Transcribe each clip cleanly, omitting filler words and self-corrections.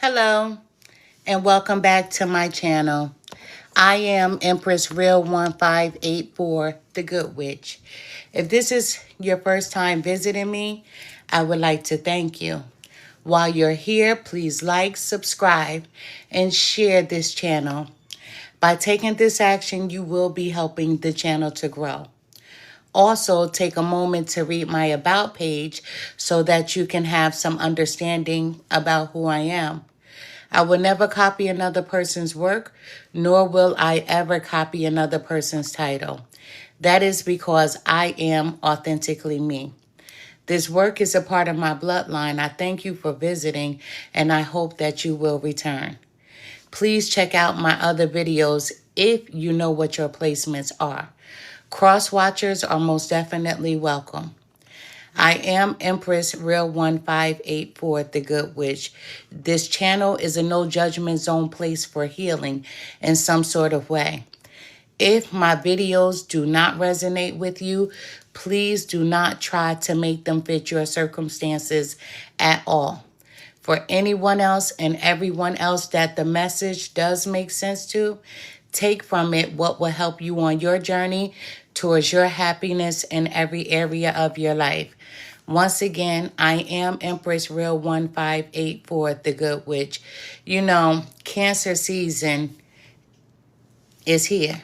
Hello, and welcome back to my channel. I am Empress Real 1584, the Good Witch. If this is your first time visiting me, I would like to thank you. While you're here, please like, subscribe, and share this channel. By taking this action, you will be helping the channel to grow. Also, take a moment to read my About page so that you can have some understanding about who I am. I will never copy another person's work, nor will I ever copy another person's title. That is because I am authentically me. This work is a part of my bloodline. I thank you for visiting, and I hope that you will return. Please check out my other videos if you know what your placements are. Cross-watchers are most definitely welcome. I am Empress Real 1584, the Good Witch. This channel is a no judgment zone place for healing in some sort of way. If my videos do not resonate with you, please do not try to make them fit your circumstances at all. For anyone else and everyone else that the message does make sense to, take from it what will help you on your journey towards your happiness in every area of your life. Once again, I am Empress Real 1584, the Good Witch. You know, Cancer season is here.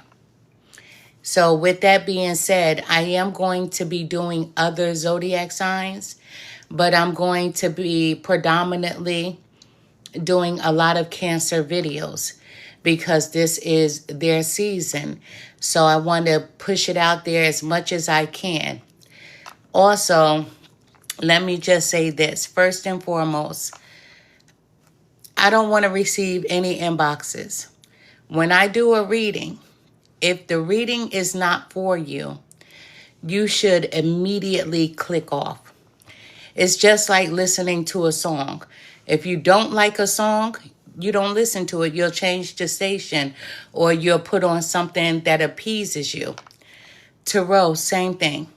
So with that being said, I am going to be doing other zodiac signs, but I'm going to be predominantly doing a lot of Cancer videos because this is their season. So I want to push it out there as much as I can. Also, let me just say this. First and foremost, I don't want to receive any inboxes. When I do a reading, if the reading is not for you, you should immediately click off. It's just like listening to a song. If you don't like a song, you don't listen to it. You'll change the station or you'll put on something that appeases you. Tarot, same thing.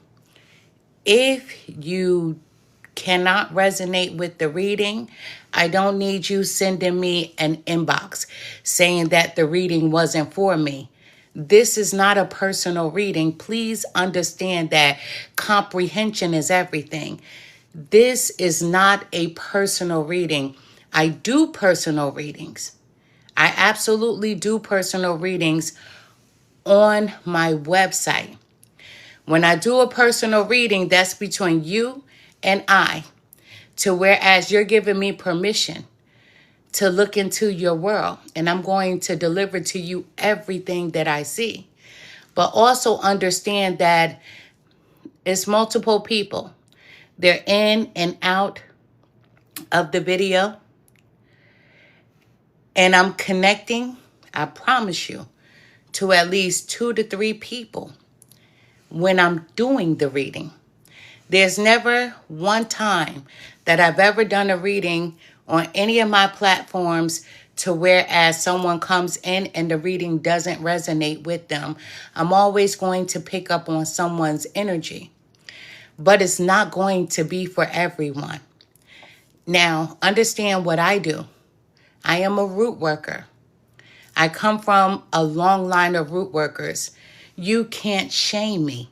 If you cannot resonate with the reading, I don't need you sending me an inbox saying that the reading wasn't for me. This is not a personal reading. Please understand that comprehension is everything. This is not a personal reading. I do personal readings. I absolutely do personal readings on my website. When I do a personal reading, that's between you and I, to whereas you're giving me permission to look into your world, and I'm going to deliver to you everything that I see. But also understand that it's multiple people. They're in and out of the video, and I'm connecting, I promise you, to at least 2 to 3 people when I'm doing the reading. There's never one time that I've ever done a reading on any of my platforms to whereas someone comes in and the reading doesn't resonate with them. I'm always going to pick up on someone's energy, but it's not going to be for everyone. Now, understand what I do. I am a root worker. I come from a long line of root workers. You can't shame me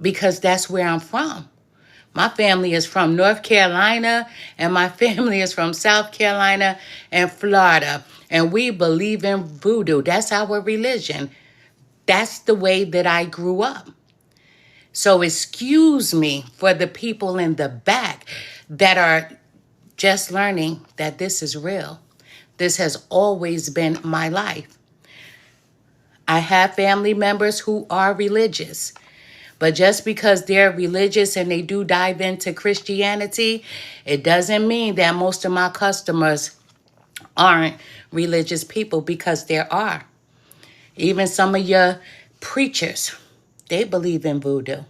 because that's where I'm from. My family is from North Carolina, and my family is from South Carolina and Florida. And we believe in voodoo. That's our religion. That's the way that I grew up. So excuse me for the people in the back that are just learning that this is real. This has always been my life. I have family members who are religious. But just because they're religious and they do dive into Christianity, it doesn't mean that most of my customers aren't religious people, because there are. Even some of your preachers, they believe in voodoo.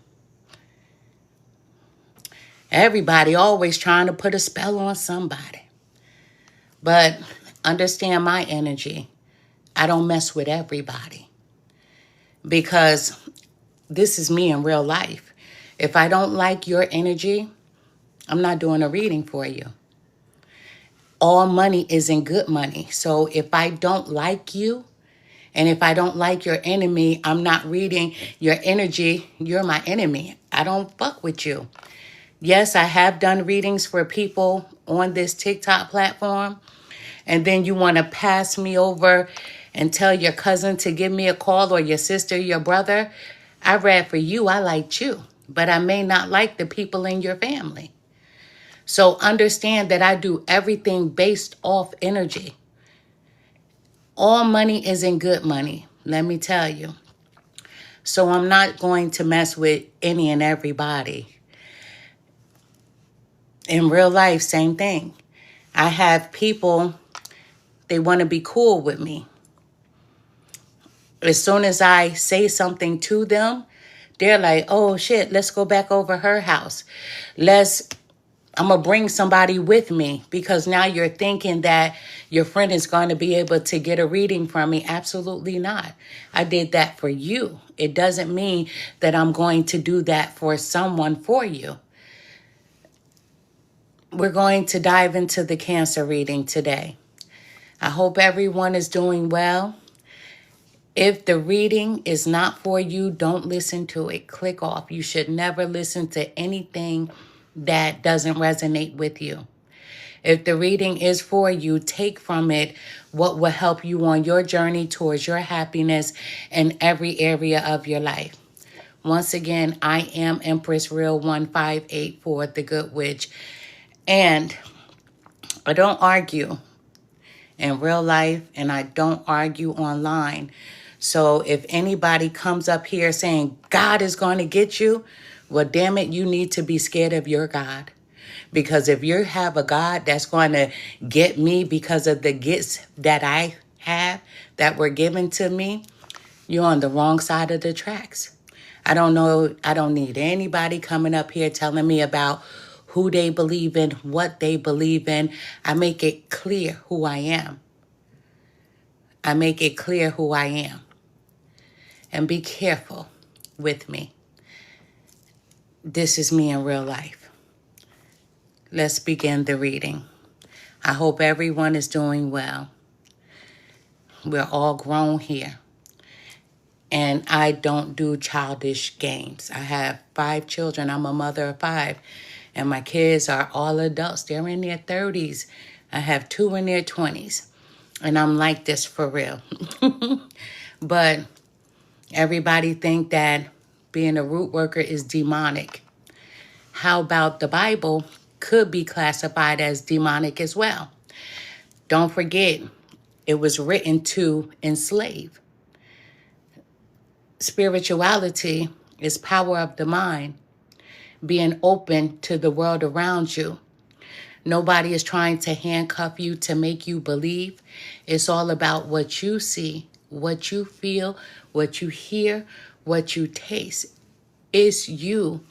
Everybody always trying to put a spell on somebody. But understand my energy. I don't mess with everybody, because this is me in real life. If I don't like your energy, I'm not doing a reading for you. all money isn't good money. So if I don't like you, and if I don't like your enemy, I'm not reading your energy. You're my enemy. I don't fuck with you. Yes, I have done readings for people on this TikTok platform. And then you want to pass me over and tell your cousin to give me a call, or your sister, your brother. I read for you. I liked you. But I may not like the people in your family. So understand that I do everything based off energy. All money isn't good money, let me tell you. So I'm not going to mess with any and everybody. In real life, same thing. I have people, they want to be cool with me. As soon as I say something to them, they're like, oh shit, let's go back over her house. I'm going to bring somebody with me, because now you're thinking that your friend is going to be able to get a reading from me. Absolutely not. I did that for you. It doesn't mean that I'm going to do that for someone for you. We're going to dive into the Cancer reading today. I hope everyone is doing well. If the reading is not for you, don't listen to it. Click off. You should never listen to anything that doesn't resonate with you. If the reading is for you, take from it what will help you on your journey towards your happiness in every area of your life. Once again, I am Empress Real 1584, the Good Witch. And I don't argue in real life, and I don't argue online. So if anybody comes up here saying God is going to get you, well, damn it, you need to be scared of your God. Because if you have a God that's going to get me because of the gifts that I have that were given to me, you're on the wrong side of the tracks. I don't know. I don't need anybody coming up here telling me about who they believe in, what they believe in. I make it clear who I am. I make it clear who I am. And be careful with me. This is me in real life. Let's begin the reading. I hope everyone is doing well. We're all grown here. And I don't do childish games. I have 5 children. I'm a mother of 5. And my kids are all adults. They're in their 30s. I have 2 in their 20s. And I'm like this for real. But everybody think that being a root worker is demonic. How about the Bible could be classified as demonic as well? Don't forget, it was written to enslave. Spirituality is power of the mind, being open to the world around you. Nobody is trying to handcuff you to make you believe. It's all about what you see, what you feel, what you hear, what you taste. It's you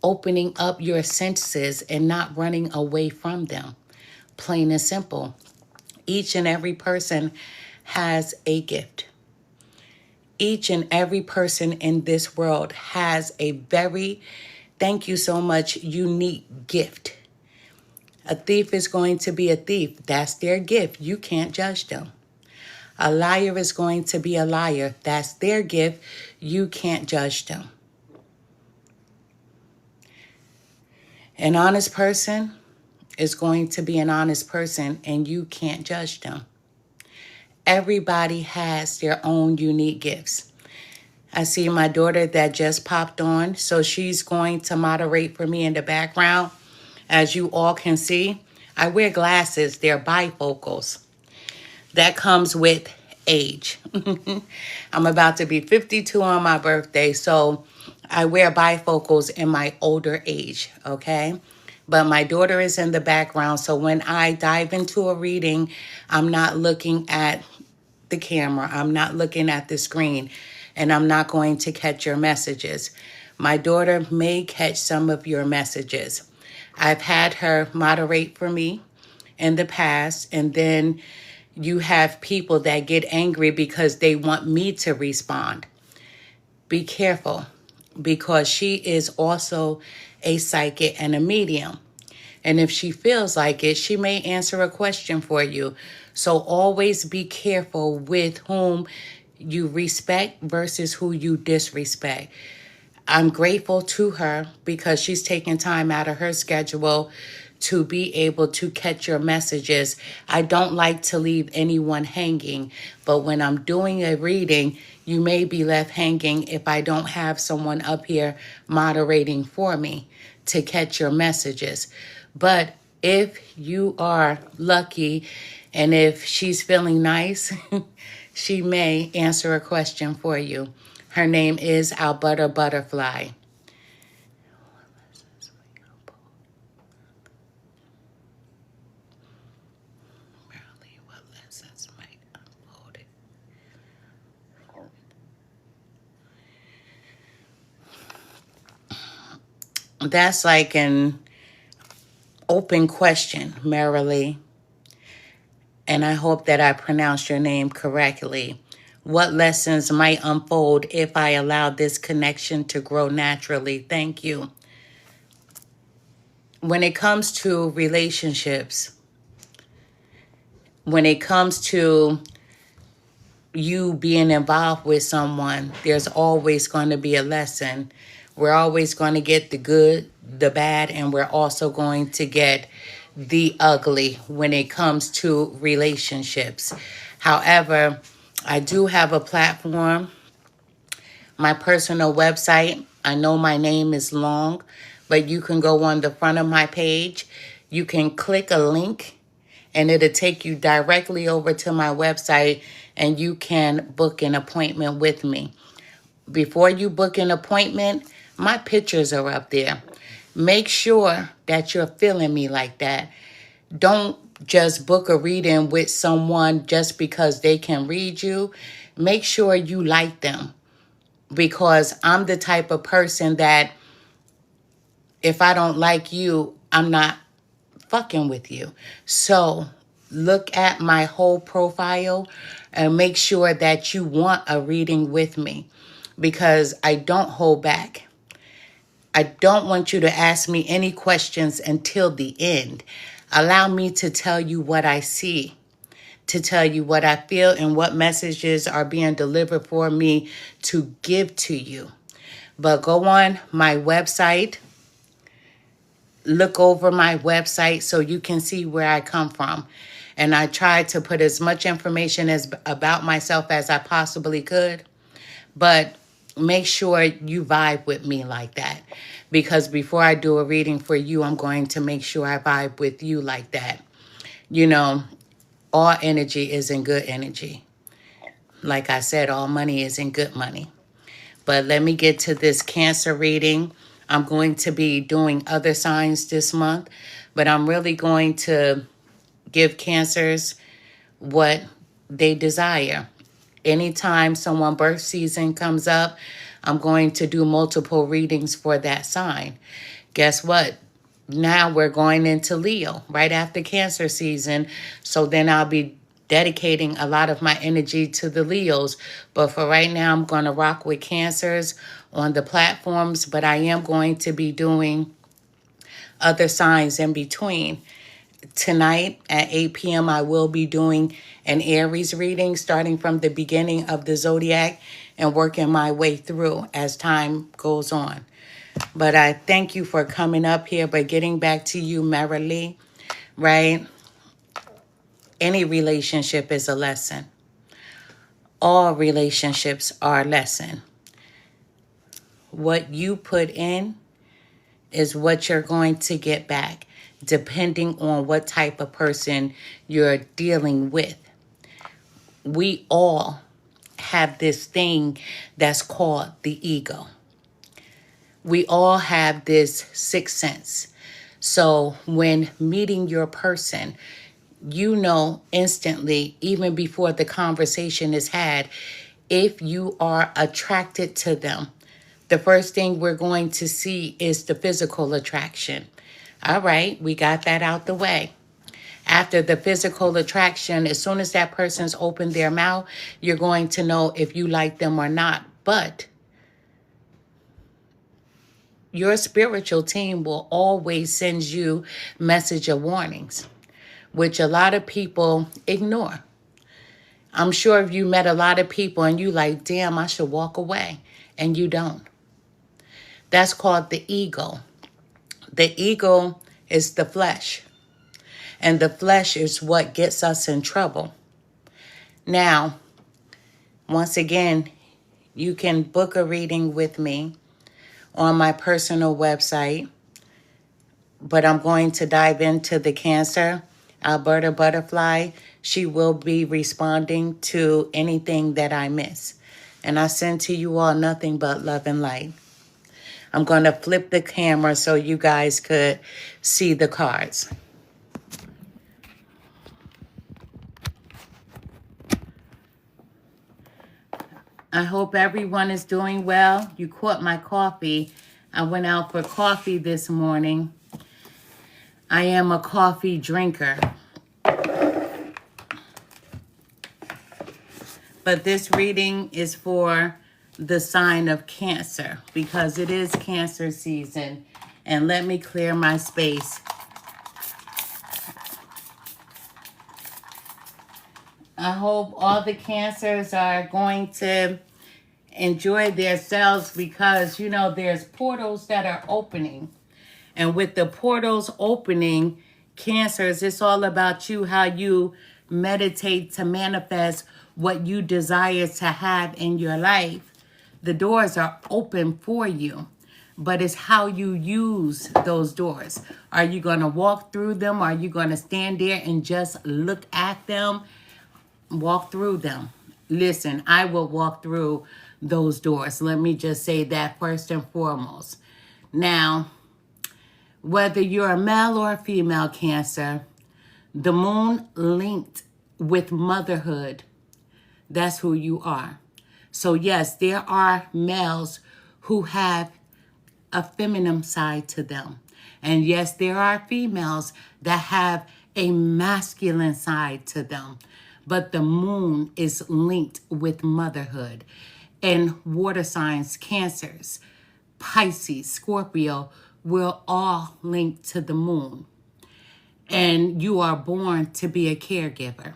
opening up your senses and not running away from them. Plain and simple. Each and every person has a gift. Each and every person in this world has a very, thank you so much, unique gift. A thief is going to be a thief. That's their gift. You can't judge them. A liar is going to be a liar. That's their gift. You can't judge them. An honest person is going to be an honest person, and you can't judge them. Everybody has their own unique gifts. I see my daughter that just popped on, so she's going to moderate for me in the background. As you all can see, I wear glasses. They're bifocals. That comes with age. I'm about to be 52 on my birthday, so I wear bifocals in my older age, okay? But my daughter is in the background, so when I dive into a reading, I'm not looking at the camera. I'm not looking at the screen, and I'm not going to catch your messages. My daughter may catch some of your messages. I've had her moderate for me in the past, and then you have people that get angry because they want me to respond. Be careful, because she is also a psychic and a medium. And if she feels like it, she may answer a question for you. So always be careful with whom you respect versus who you disrespect. I'm grateful to her because she's taking time out of her schedule to be able to catch your messages. I don't like to leave anyone hanging, but when I'm doing a reading, you may be left hanging if I don't have someone up here moderating for me to catch your messages. But if you are lucky and if she's feeling nice, she may answer a question for you. Her name is Alberta Butterfly. What lessons might unfold it? That's like an open question, Marilee. And I hope that I pronounced your name correctly. What lessons might unfold if I allow this connection to grow naturally? Thank you. When it comes to relationships, when it comes to you being involved with someone, there's always going to be a lesson. We're always going to get the good, the bad, and we're also going to get the ugly when it comes to relationships. However, I do have a platform, my personal website. I know my name is long, but you can go on the front of my page. You can click a link and it'll take you directly over to my website and you can book an appointment with me. Before you book an appointment, my pictures are up there. Make sure that you're feeling me like that. Don't just book a reading with someone just because they can read you. Make sure you like them, because I'm the type of person that if I don't like you, I'm not fucking with you. So look at my whole profile and make sure that you want a reading with me, because I don't hold back. I don't want you to ask me any questions until the end. Allow me to tell you what I see, to tell you what I feel and what messages are being delivered for me to give to you. But go on my website, look over my website so you can see where I come from. And I tried to put as much information as about myself as I possibly could. But make sure you vibe with me like that. Because before I do a reading for you, I'm going to make sure I vibe with you like that. You know, all energy is in good energy. Like I said, all money is in good money. But let me get to this Cancer reading. I'm going to be doing other signs this month, but I'm really going to give Cancers what they desire. Anytime someone's birth season comes up, I'm going to do multiple readings for that sign. Guess what? Now we're going into Leo right after Cancer season. So then I'll be dedicating a lot of my energy to the Leos. But for right now, I'm going to rock with Cancers on the platforms. But I am going to be doing other signs in between. Tonight at 8 p.m., I will be doing an Aries reading starting from the beginning of the zodiac and working my way through as time goes on. But I thank you for coming up here. But getting back to you, Marilee, right? Any relationship is a lesson. All relationships are a lesson. What you put in is what you're going to get back, depending on what type of person you're dealing with. We all have this thing that's called the ego. We all have this sixth sense. So when meeting your person, you know instantly, even before the conversation is had, if you are attracted to them. The first thing we're going to see is the physical attraction. All right, we got that out the way. After the physical attraction, as soon as that person's opened their mouth, you're going to know if you like them or not. But your spiritual team will always send you message of warnings, which a lot of people ignore. I'm sure if you met a lot of people and you like, damn, I should walk away, and you don't. That's called the ego. The ego is the flesh, and the flesh is what gets us in trouble. Now, once again, you can book a reading with me on my personal website, but I'm going to dive into the Cancer. Alberta Butterfly, she will be responding to anything that I miss. And I send to you all nothing but love and light. I'm going to flip the camera so you guys could see the cards. I hope everyone is doing well. You caught my coffee. I went out for coffee this morning. I am a coffee drinker. But this reading is for the sign of Cancer because it is Cancer season. And let me clear my space. I hope all the Cancers are going to enjoy themselves because, you know, there's portals that are opening. And with the portals opening, Cancers, it's all about you, how you meditate to manifest what you desire to have in your life. The doors are open for you, but it's how you use those doors. Are you going to walk through them? Are you going to stand there and just look at them? Walk through them. Listen, I will walk through those doors. Let me just say that first and foremost. Now, whether you're a male or a female Cancer, the moon linked with motherhood, that's who you are. So yes, there are males who have a feminine side to them. And yes, there are females that have a masculine side to them. But the moon is linked with motherhood. And water signs, Cancers, Pisces, Scorpio, we're all linked to the moon. And you are born to be a caregiver.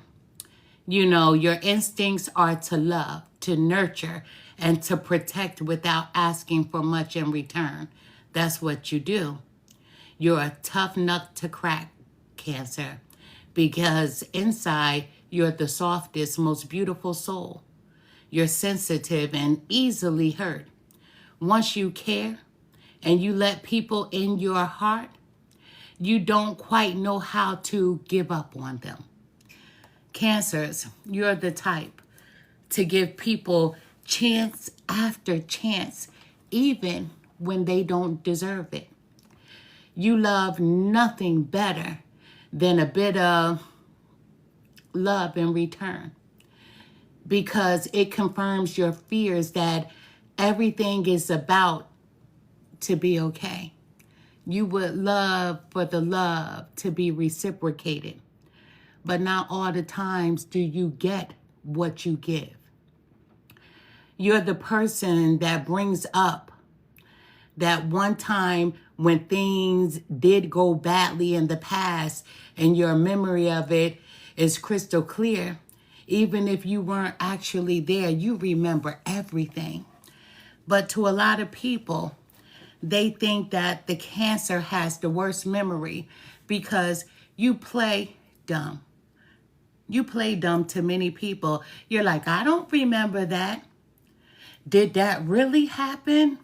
You know, your instincts are to love, to nurture, and to protect without asking for much in return. That's what you do. You're a tough nut to crack, Cancer, because inside you're the softest, most beautiful soul. You're sensitive and easily hurt. Once you care and you let people in your heart, you don't quite know how to give up on them. Cancers, you're the type to give people chance after chance, even when they don't deserve it. You love nothing better than a bit of love in return because it confirms your fears that everything is about to be okay. You would love for the love to be reciprocated. But not all the times do you get what you give. You're the person that brings up that one time when things did go badly in the past and your memory of it is crystal clear. Even if you weren't actually there, you remember everything. But to a lot of people, they think that the Cancer has the worst memory because you play dumb. You play dumb to many people. You're like, I don't remember that. Did that really happen?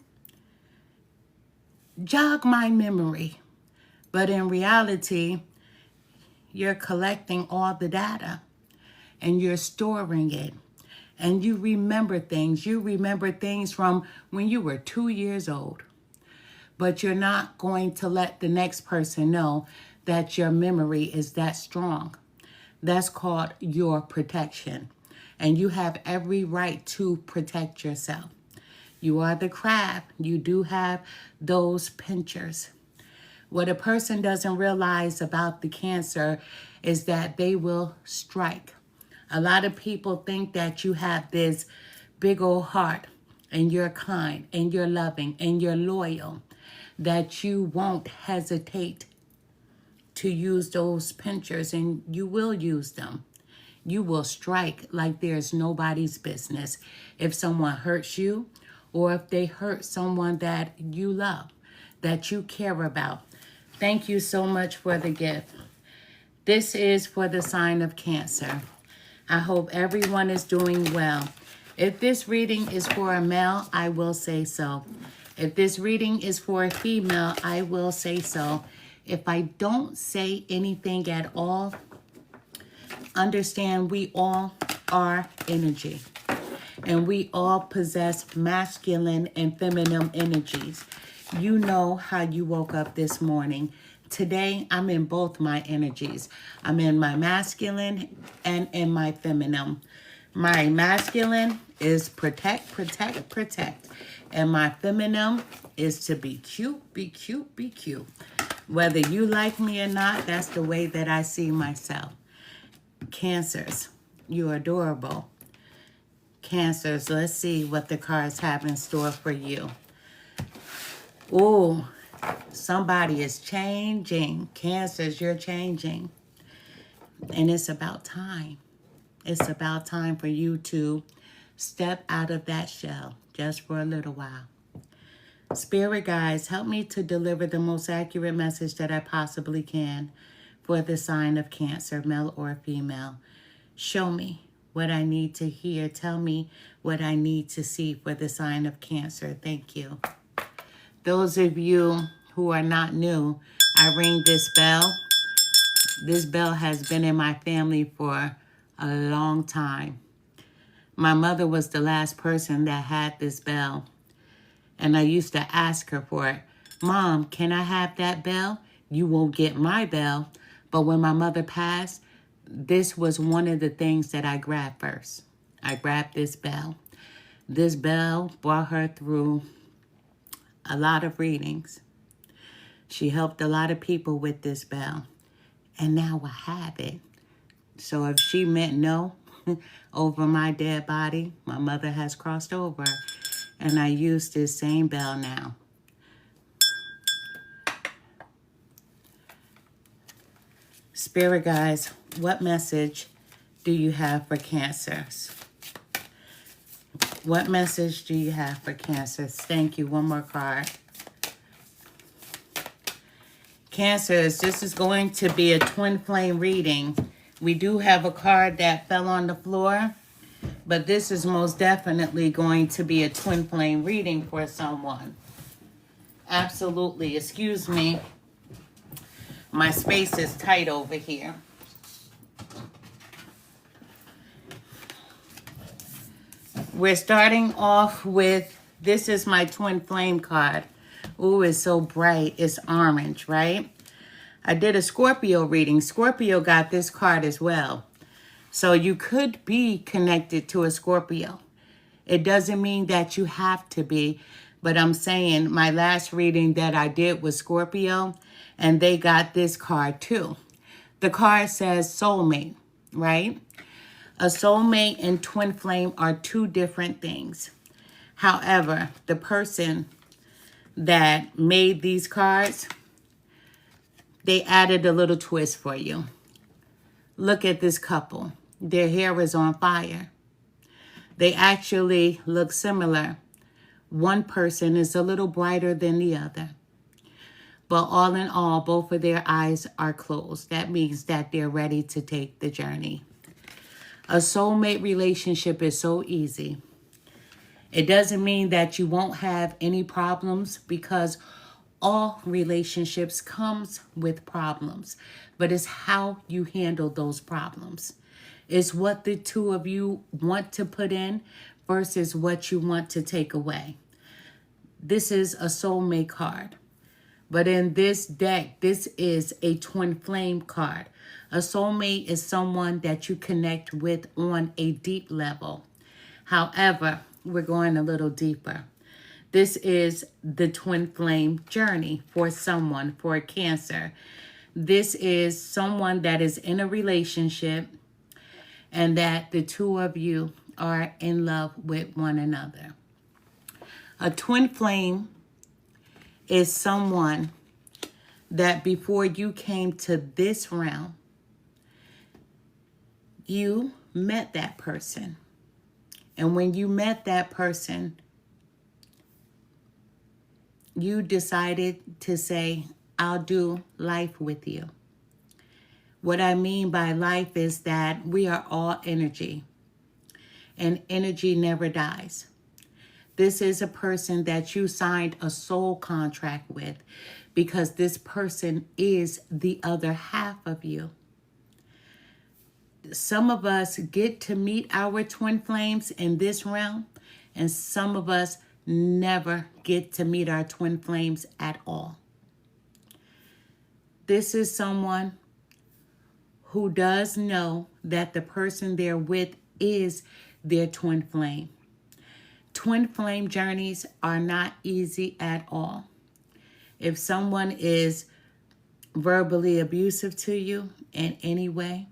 Jog my memory. But in reality, you're collecting all the data and you're storing it. And you remember things. You remember things from when you were 2 years old. But you're not going to let the next person know that your memory is that strong. That's called your protection. And you have every right to protect yourself. You are the crab. You do have those pinchers. What a person doesn't realize about the Cancer is that they will strike. A lot of people think that you have this big old heart and you're kind and you're loving and you're loyal. that you won't hesitate to use those pinchers, and you will use them. You will strike like there's nobody's business if someone hurts you or if they hurt someone that you love, that you care about. Thank you so much for the gift. This is for the sign of Cancer. I hope everyone is doing well. If this reading is for a male, I will say so. If this reading is for a female, I will say so. If I don't say anything at all, understand we all are energy. And we all possess masculine and feminine energies. You know how you woke up this morning. Today, I'm in both my energies. I'm in my masculine and in my feminine. My masculine is protect, protect, protect. And my feminine is to be cute, be cute, be cute. Whether you like me or not, that's the way that I see myself. Cancers, you're adorable. Cancers, let's see what the cards have in store for you. Oh, somebody is changing. Cancers, you're changing. And it's about time. It's about time for you to step out of that shell just for a little while. Spirit guides, help me to deliver the most accurate message that I possibly can for the sign of Cancer, male or female. Show me what I need to hear. Tell me what I need to see for the sign of Cancer. Thank you. Those of you who are not new, I ring this bell. This bell has been in my family for a long time. My mother was the last person that had this bell. And I used to ask her for it. Mom, can I have that bell? You won't get my bell. But when my mother passed, this was one of the things that I grabbed first. I grabbed this bell. This bell brought her through a lot of readings. She helped a lot of people with this bell. And now I have it. So if she meant no over my dead body, my mother has crossed over. And I use this same bell now. Spirit guides, what message do you have for Cancers? What message do you have for Cancers? Thank you. One more card. Cancers, this is going to be a twin flame reading. We do have a card that fell on the floor, but this is most definitely going to be a twin flame reading for someone. Absolutely. Excuse me. My space is tight over here. We're starting off with, this is my twin flame card. Ooh, it's so bright. It's orange, right? I did a Scorpio reading. Scorpio got this card as well. So you could be connected to a Scorpio. It doesn't mean that you have to be, but I'm saying my last reading that I did was Scorpio, and they got this card too. The card says soulmate, right? A soulmate and twin flame are two different things. However, the person that made these cards, they added a little twist for you. Look at this couple. Their hair is on fire. They actually look similar. One person is a little brighter than the other. But all in all, both of their eyes are closed. That means that they're ready to take the journey. A soulmate relationship is so easy. It doesn't mean that you won't have any problems, because all relationships comes with problems. But it's how you handle those problems. It's what the two of you want to put in versus what you want to take away. This is a soulmate card. But in this deck, this is a twin flame card. A soulmate is someone that you connect with on a deep level. However, we're going a little deeper. This is the twin flame journey for someone, for a Cancer. This is someone that is in a relationship and that the two of you are in love with one another. A twin flame is someone that before you came to this realm, you met that person. And when you met that person, you decided to say, I'll do life with you. What I mean by life is that we are all energy, and energy never dies. This is a person that you signed a soul contract with because this person is the other half of you. Some of us get to meet our twin flames in this realm, and some of us never get to meet our twin flames at all. This is someone who does know that the person they're with is their twin flame. Twin flame journeys are not easy at all. If someone is verbally abusive to you in any way,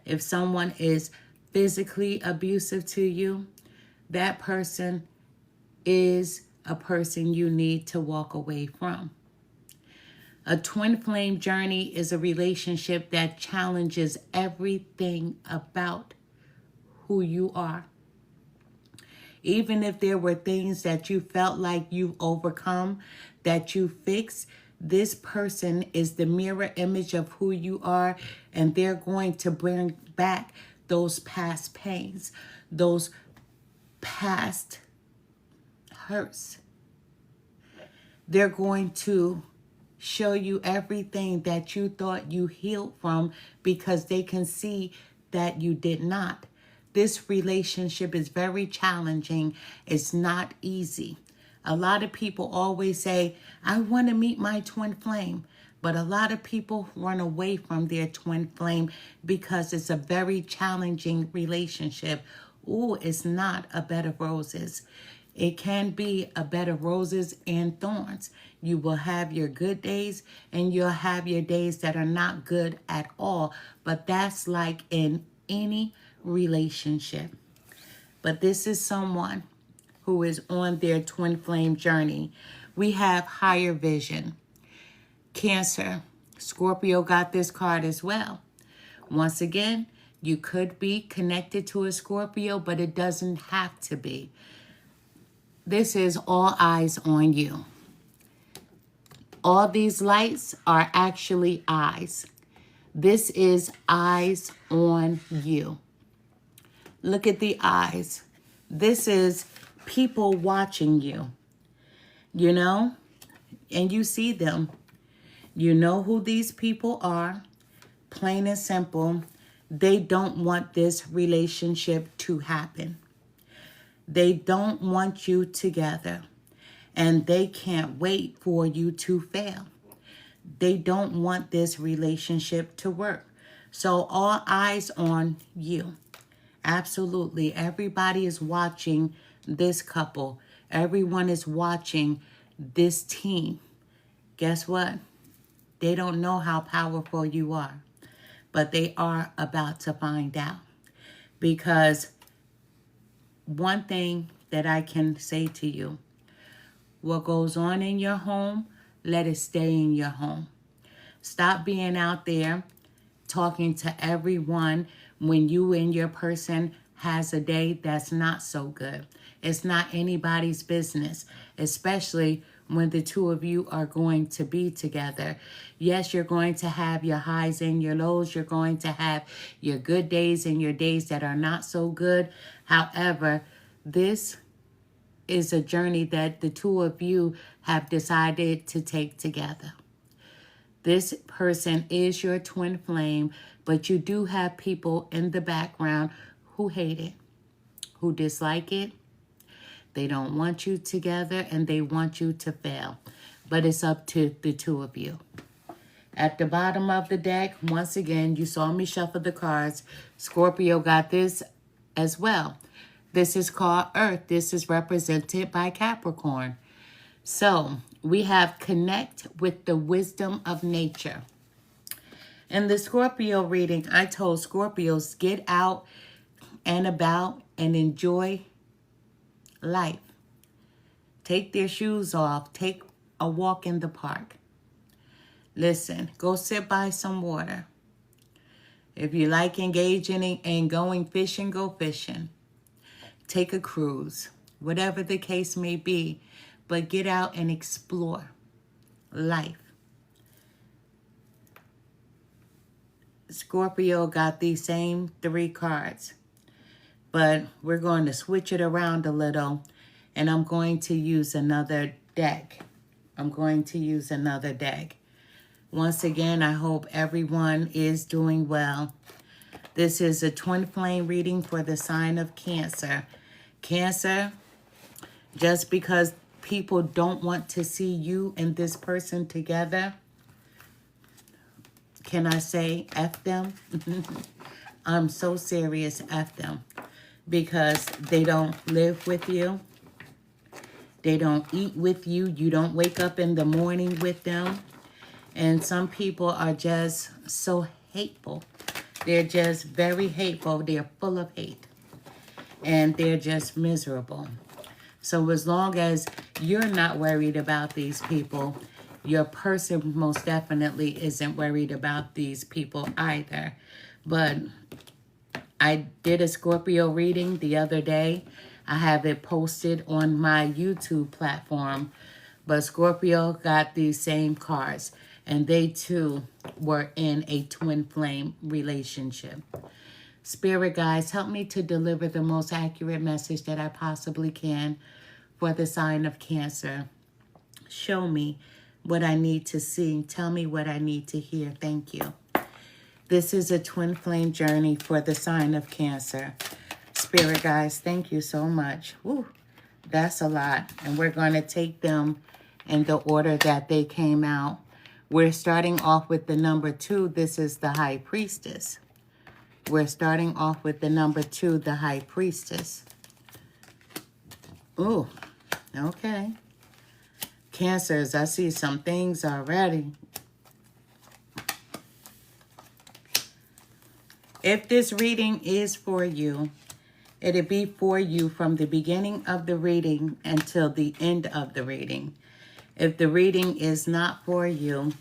if someone is physically abusive to you, that person is a person you need to walk away from. A twin flame journey is a relationship that challenges everything about who you are. Even if there were things that you felt like you've overcome, that you fixed, this person is the mirror image of who you are, and they're going to bring back those past pains, those past hurts. They're going to show you everything that you thought you healed from because they can see that you did not. This relationship is very challenging. It's not easy. A lot of people always say, I want to meet my twin flame. But a lot of people run away from their twin flame because it's a very challenging relationship. Ooh, it's not a bed of roses. It can be a bed of roses and thorns. You will have your good days and you'll have your days that are not good at all. But that's like in any relationship. But this is someone who is on their twin flame journey. We have higher vision. Cancer. Scorpio got this card as well. Once again, you could be connected to a Scorpio, but it doesn't have to be. This is all eyes on you. All these lights are actually eyes. This is eyes on you. Look at the eyes. This is people watching you, you know, and you see them. You know who these people are. Plain and simple. They don't want this relationship to happen. They don't want you together. And they can't wait for you to fail. They don't want this relationship to work. So all eyes on you. Absolutely. Everybody is watching this couple. Everyone is watching this team. Guess what? They don't know how powerful you are. But they are about to find out. Because one thing that I can say to you, what goes on in your home, let it stay in your home. Stop being out there talking to everyone when you and your person has a day that's not so good. It's not anybody's business, especially when the two of you are going to be together. Yes, you're going to have your highs and your lows. You're going to have your good days and your days that are not so good. However, this is a journey that the two of you have decided to take together. This person is your twin flame, but you do have people in the background who hate it, who dislike it. They don't want you together and they want you to fail. But it's up to the two of you. At the bottom of the deck, once again, you saw me shuffle the cards. Scorpio got this as well. This is called Earth. This is represented by Capricorn. So we have connect with the wisdom of nature. In the Scorpio reading, I told Scorpios, get out and about and enjoy life. Take their shoes off. Take a walk in the park. Listen, go sit by some water. If you like engaging and going fishing, go fishing. Take a cruise, whatever the case may be, but get out and explore life. Scorpio got these same 3 cards, but we're going to switch it around a little, and I'm going to use another deck. Once again, I hope everyone is doing well. This is a twin flame reading for the sign of Cancer. Cancer, just because people don't want to see you and this person together, can I say F them? I'm so serious, F them. Because they don't live with you. They don't eat with you. You don't wake up in the morning with them. And some people are just so hateful. They're just very hateful. They're full of hate. And they're just miserable. So as long as you're not worried about these people, your person most definitely isn't worried about these people either. But I did a Scorpio reading the other day. I have it posted on my YouTube platform. But Scorpio got these same cards. And they too were in a twin flame relationship. Spirit guides, help me to deliver the most accurate message that I possibly can for the sign of Cancer. Show me what I need to see. Tell me what I need to hear. Thank you. This is a twin flame journey for the sign of Cancer. Spirit guides, thank you so much. Woo, that's a lot. And we're going to take them in the order that they came out. We're starting off with the number 2. This is the High Priestess. We're starting off with the number 2, the High Priestess. Ooh, okay. Cancers, I see some things already. If this reading is for you, it'll be for you from the beginning of the reading until the end of the reading. If the reading is not for you,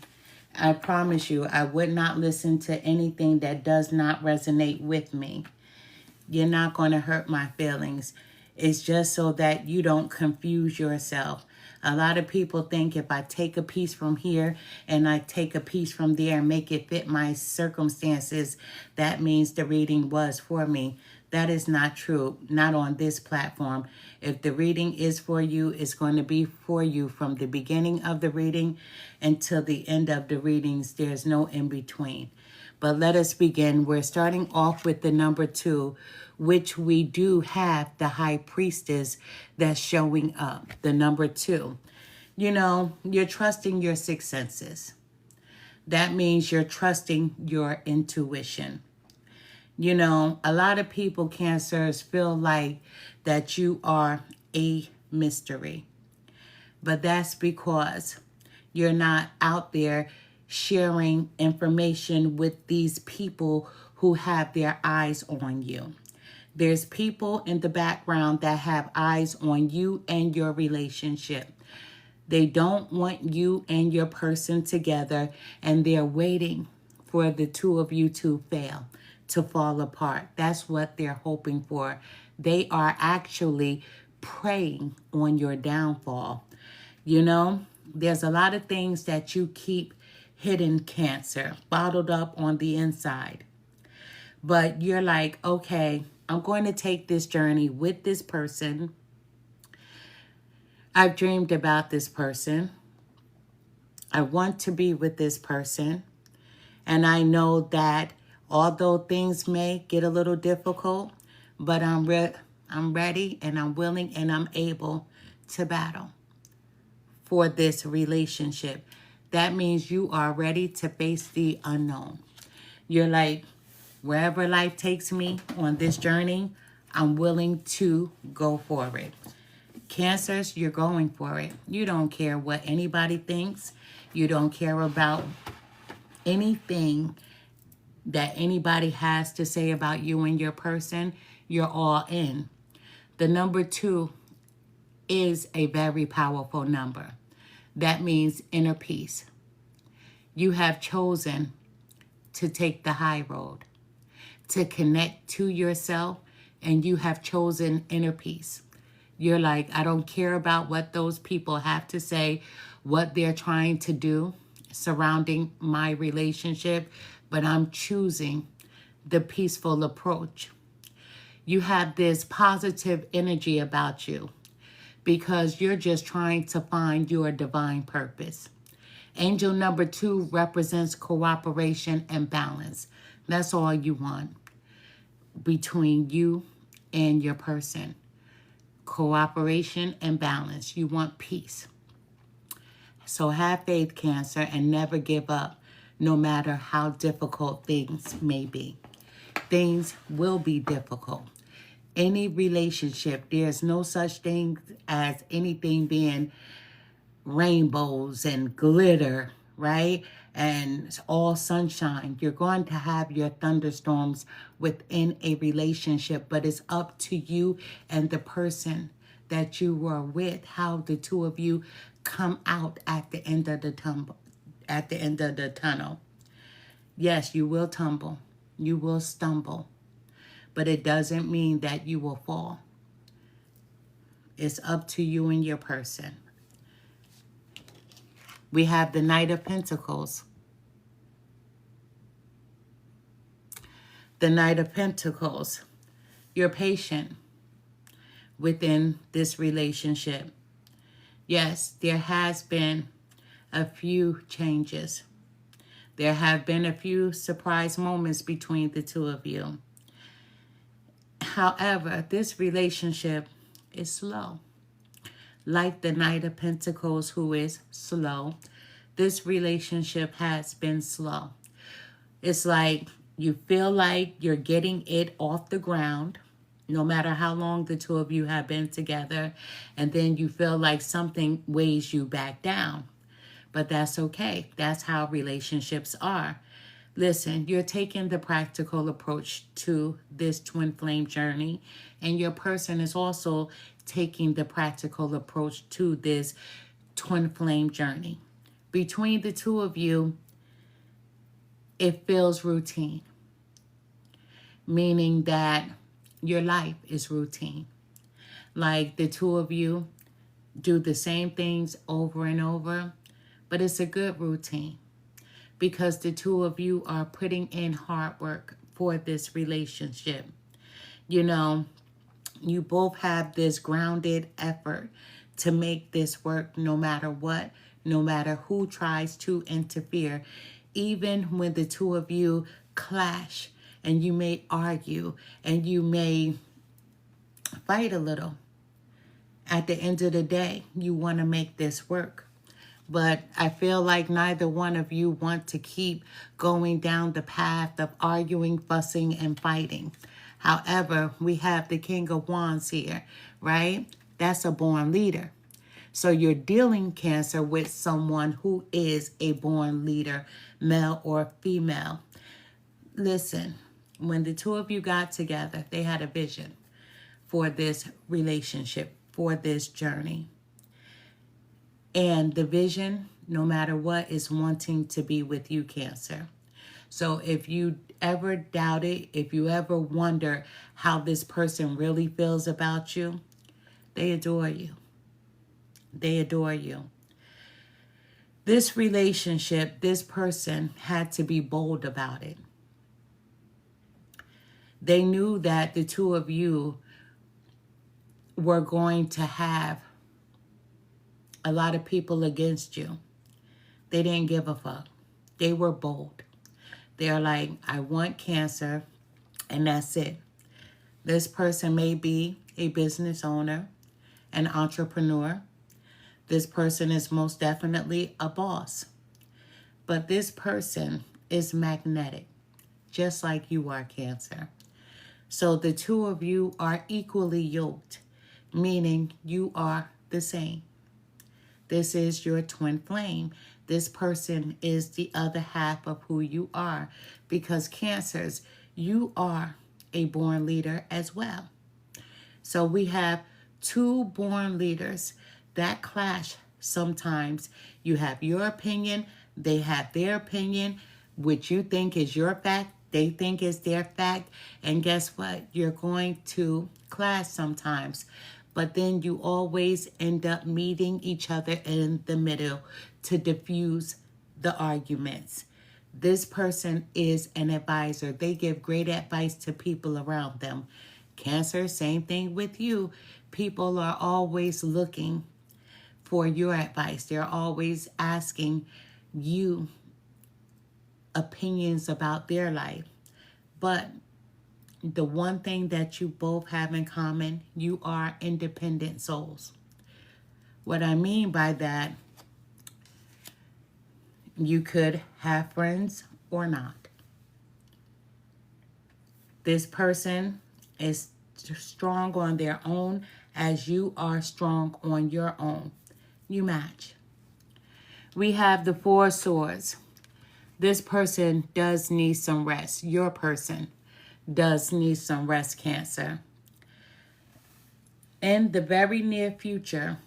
I promise you, I would not listen to anything that does not resonate with me. You're not going to hurt my feelings. It's just so that you don't confuse yourself. A lot of people think if I take a piece from here and I take a piece from there and make it fit my circumstances, that means the reading was for me. That is not true, not on this platform. If the reading is for you, it's going to be for you from the beginning of the reading until the end of the readings. There's no in between. But let us begin. We're starting off with the number 2, which we do have the High Priestess that's showing up, the number 2. You know, you're trusting your 6 senses. That means you're trusting your intuition. You know, a lot of people, Cancers, feel like that you are a mystery. But that's because you're not out there sharing information with these people who have their eyes on you. There's people in the background that have eyes on you and your relationship. They don't want you and your person together, and they're waiting for the 2 of you to fail, to fall apart. That's what they're hoping for. They are actually preying on your downfall. You know, there's a lot of things that you keep hidden, Cancer, bottled up on the inside. But you're like, okay, I'm going to take this journey with this person. I've dreamed about this person. I want to be with this person. And I know that although things may get a little difficult, but I'm ready and I'm willing and I'm able to battle for this relationship. That means you are ready to face the unknown. You're like, wherever life takes me on this journey, I'm willing to go for it. Cancers, you're going for it. You don't care what anybody thinks. You don't care about anything that anybody has to say about you and your person. You're all in. The number 2 is a very powerful number. That means inner peace. You have chosen to take the high road, to connect to yourself, and you have chosen inner peace. You're like, I don't care about what those people have to say, what they're trying to do surrounding my relationship, but I'm choosing the peaceful approach. You have this positive energy about you because you're just trying to find your divine purpose. Angel number 2 represents cooperation and balance. That's all you want between you and your person. Cooperation and balance. You want peace. So have faith, Cancer, and never give up, no matter how difficult things may be. Things will be difficult. Any relationship, there's no such thing as anything being rainbows and glitter, right? And it's all sunshine. You're going to have your thunderstorms within a relationship, but it's up to you and the person that you were with, how the two of you come out at the end of the tunnel. Yes, you will tumble. You will stumble. But it doesn't mean that you will fall. It's up to you and your person. We have the Knight of Pentacles. The Knight of Pentacles. You're patient within this relationship. Yes, there has been a few changes. There have been a few surprise moments between the two of you. However, this relationship is slow. Like the Knight of Pentacles, who is slow, this relationship has been slow. It's like you feel like you're getting it off the ground, no matter how long the two of you have been together, and then you feel like something weighs you back down. But that's okay. That's how relationships are. Listen, you're taking the practical approach to this twin flame journey, and your person is also taking the practical approach to this twin flame journey. Between the two of you, it feels routine, meaning that your life is routine. Like the two of you do the same things over and over, but it's a good routine because the two of you are putting in hard work for this relationship. You know, you both have this grounded effort to make this work no matter what, no matter who tries to interfere. Even when the two of you clash and you may argue and you may fight a little, at the end of the day, you want to make this work. But I feel like neither one of you want to keep going down the path of arguing, fussing, and fighting. However, we have the King of Wands here, right? That's a born leader. So you're dealing, Cancer, with someone who is a born leader, male or female. Listen, when the two of you got together, they had a vision for this relationship, for this journey. And the vision, no matter what, is wanting to be with you, Cancer. So if you ever doubt it, if you ever wonder how this person really feels about you, they adore you. They adore you. This relationship, this person had to be bold about it. They knew that the two of you were going to have a lot of people against you. They didn't give a fuck. They were bold. They're like, I want Cancer, and that's it. This person may be a business owner, an entrepreneur. This person is most definitely a boss. But this person is magnetic, just like you are, Cancer. So the two of you are equally yoked, meaning you are the same. This is your twin flame. This person is the other half of who you are, because Cancers, you are a born leader as well. So we have two born leaders that clash Sometimes you have your opinion, they have their opinion, which you think is your fact, they think is their fact. And guess what? You're going to clash sometimes. But then you always end up meeting each other in the middle to diffuse the arguments. This person is an advisor. They give great advice to people around them. Cancer, same thing with you. People are always looking for your advice. They're always asking you opinions about their life. But the one thing that you both have in common, you are independent souls. What I mean by that, you could have friends or not. This person is strong on their own as you are strong on your own. You match. We have the Four of Swords. This person does need some rest. Your person does need some rest, Cancer. In the very near future,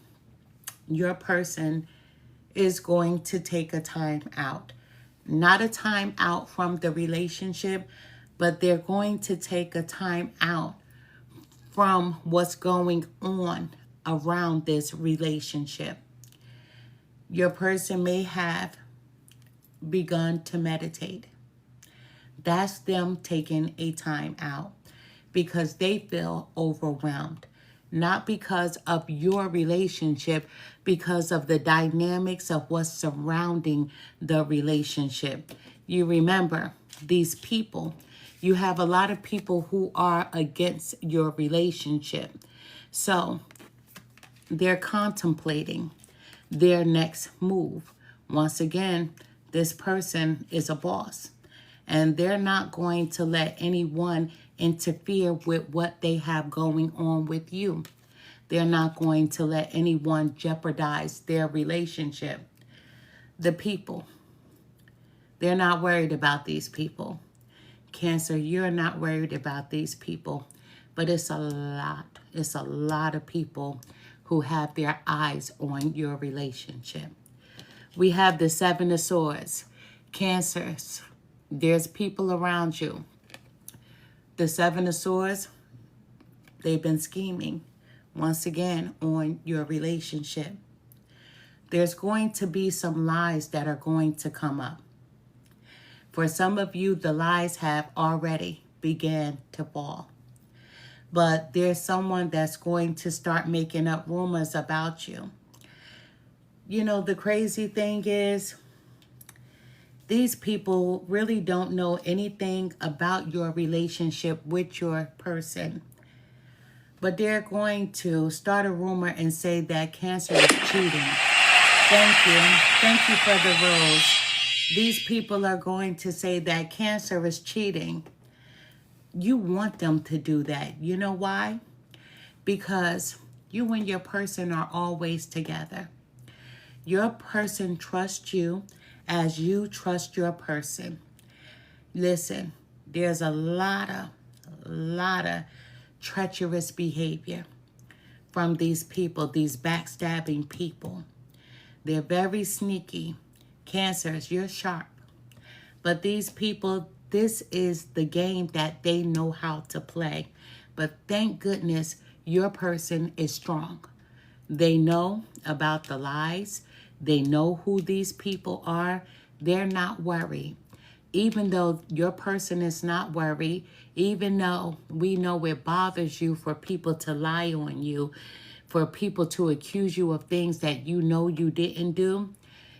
your person is going to take a time out. Not a time out from the relationship, but they're going to take a time out from what's going on around this relationship. Your person may have begun to meditate. That's them taking a time out because they feel overwhelmed. Not because of your relationship, because of the dynamics of what's surrounding the relationship. You remember, these people, you have a lot of people who are against your relationship. So they're contemplating their next move. Once again, this person is a boss, and they're not going to let anyone interfere with what they have going on with you. They're not going to let anyone jeopardize their relationship. The people, they're not worried about these people. Cancer, you're not worried about these people, but it's a lot. It's a lot of people who have their eyes on your relationship. We have the Seven of Swords. Cancers, there's people around you. The Seven of Swords, they've been scheming once again on your relationship. There's going to be some lies that are going to come up. For some of you, the lies have already began to fall. But there's someone that's going to start making up rumors about you. You know, the crazy thing is, these people really don't know anything about your relationship with your person. But they're going to start a rumor and say that Cancer is cheating. Thank you. Thank you for the rose. These people are going to say that Cancer is cheating. You want them to do that. You know why? Because you and your person are always together. Your person trusts you as you trust your person. Listen, there's a lot of treacherous behavior from these people, these backstabbing people. They're very sneaky. Cancers, you're sharp. But these people, this is the game that they know how to play. But thank goodness your person is strong. They know about the lies. They know who these people are. They're not worried. Even though your person is not worried, even though we know it bothers you for people to lie on you, for people to accuse you of things that you know you didn't do,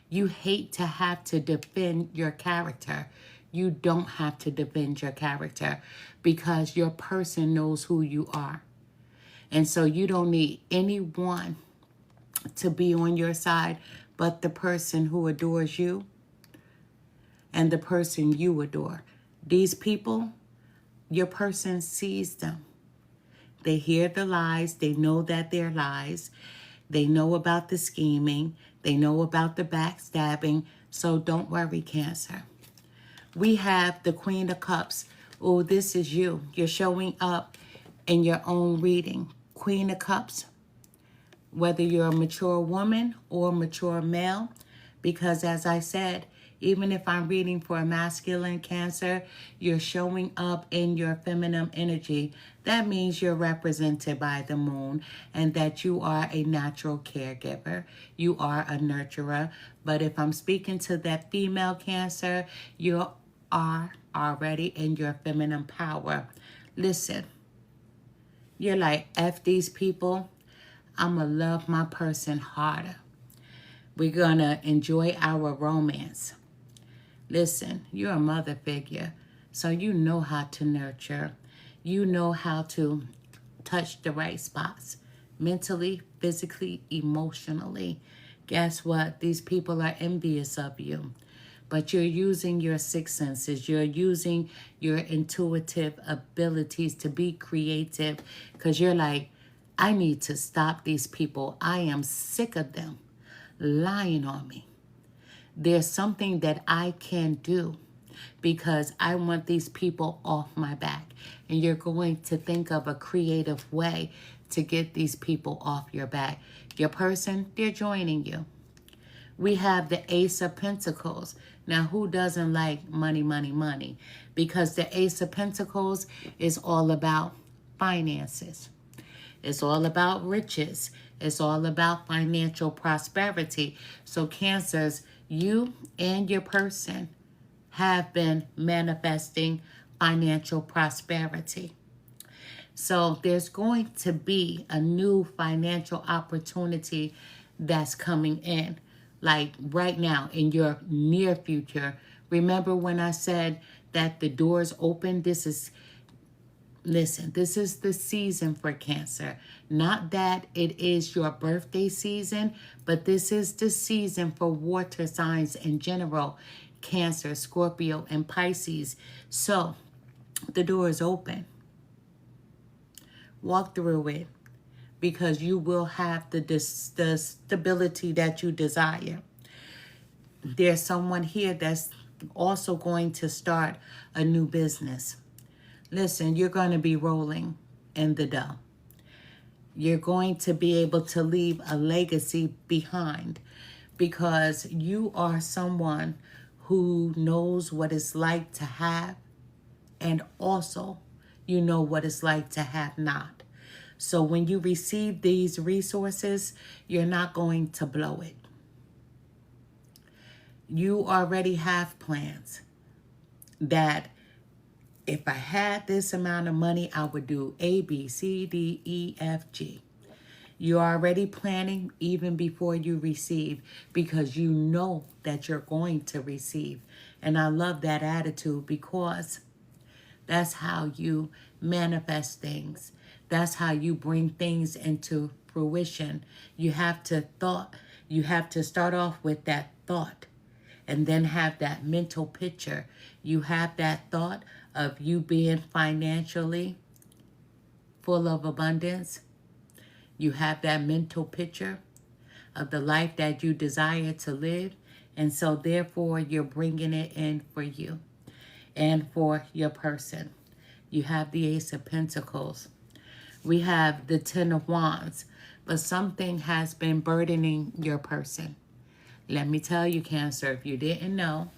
you hate to have to defend your character. You don't have to defend your character because your person knows who you are. And so you don't need anyone to be on your side but the person who adores you and the person you adore. These people, your person sees them. They hear the lies. They know that they're lies. They know about the scheming. They know about the backstabbing. So don't worry, Cancer. We have the Queen of Cups. Oh, this is you. You're showing up in your own reading. Queen of Cups. whether you're a mature woman or mature male, because as I said, even if I'm reading for a masculine Cancer, you're showing up in your feminine energy. That means you're represented by the moon and that you are a natural caregiver. You are a nurturer. But if I'm speaking to that female Cancer, you are already in your feminine power. Listen, you're like, F these people. I'm going to love my person harder. We're going to enjoy our romance. Listen, you're a mother figure, so you know how to nurture. You know how to touch the right spots, mentally, physically, emotionally. Guess what? These people are envious of you. But you're using your sixth senses. You're using your intuitive abilities to be creative, because you're like, I need to stop these people. I am sick of them lying on me. There's something that I can do because I want these people off my back. And you're going to think of a creative way to get these people off your back. Your person, they're joining you. We have the Ace of Pentacles. Now, who doesn't like money, money, money? Because the Ace of Pentacles is all about finances. It's all about riches. It's all about financial prosperity. So Cancers, you and your person have been manifesting financial prosperity. So there's going to be a new financial opportunity that's coming in. Like right now in your near future. Remember when I said that the doors open? Listen, this is the season for Cancer. Not that it is your birthday season, but this is the season for water signs in general. Cancer, Scorpio, and Pisces. So, the door is open. Walk through it because you will have the stability that you desire. There's someone here that's also going to start a new business. Listen, you're going to be rolling in the dough. You're going to be able to leave a legacy behind because you are someone who knows what it's like to have, and also you know what it's like to have not. So when you receive these resources, you're not going to blow it. You already have plans that if I had this amount of money, I would do A, B, C, D, E, F, G. You're already planning even before you receive because you know that you're going to receive. And I love that attitude because that's how you manifest things. That's how you bring things into fruition. You have to start off with that thought and then have that mental picture. You have that thought of you being financially full of abundance. You have that mental picture of the life that you desire to live. And so therefore, you're bringing it in for you and for your person. You have the Ace of Pentacles. We have the Ten of Wands. But something has been burdening your person. Let me tell you, Cancer, if you didn't know,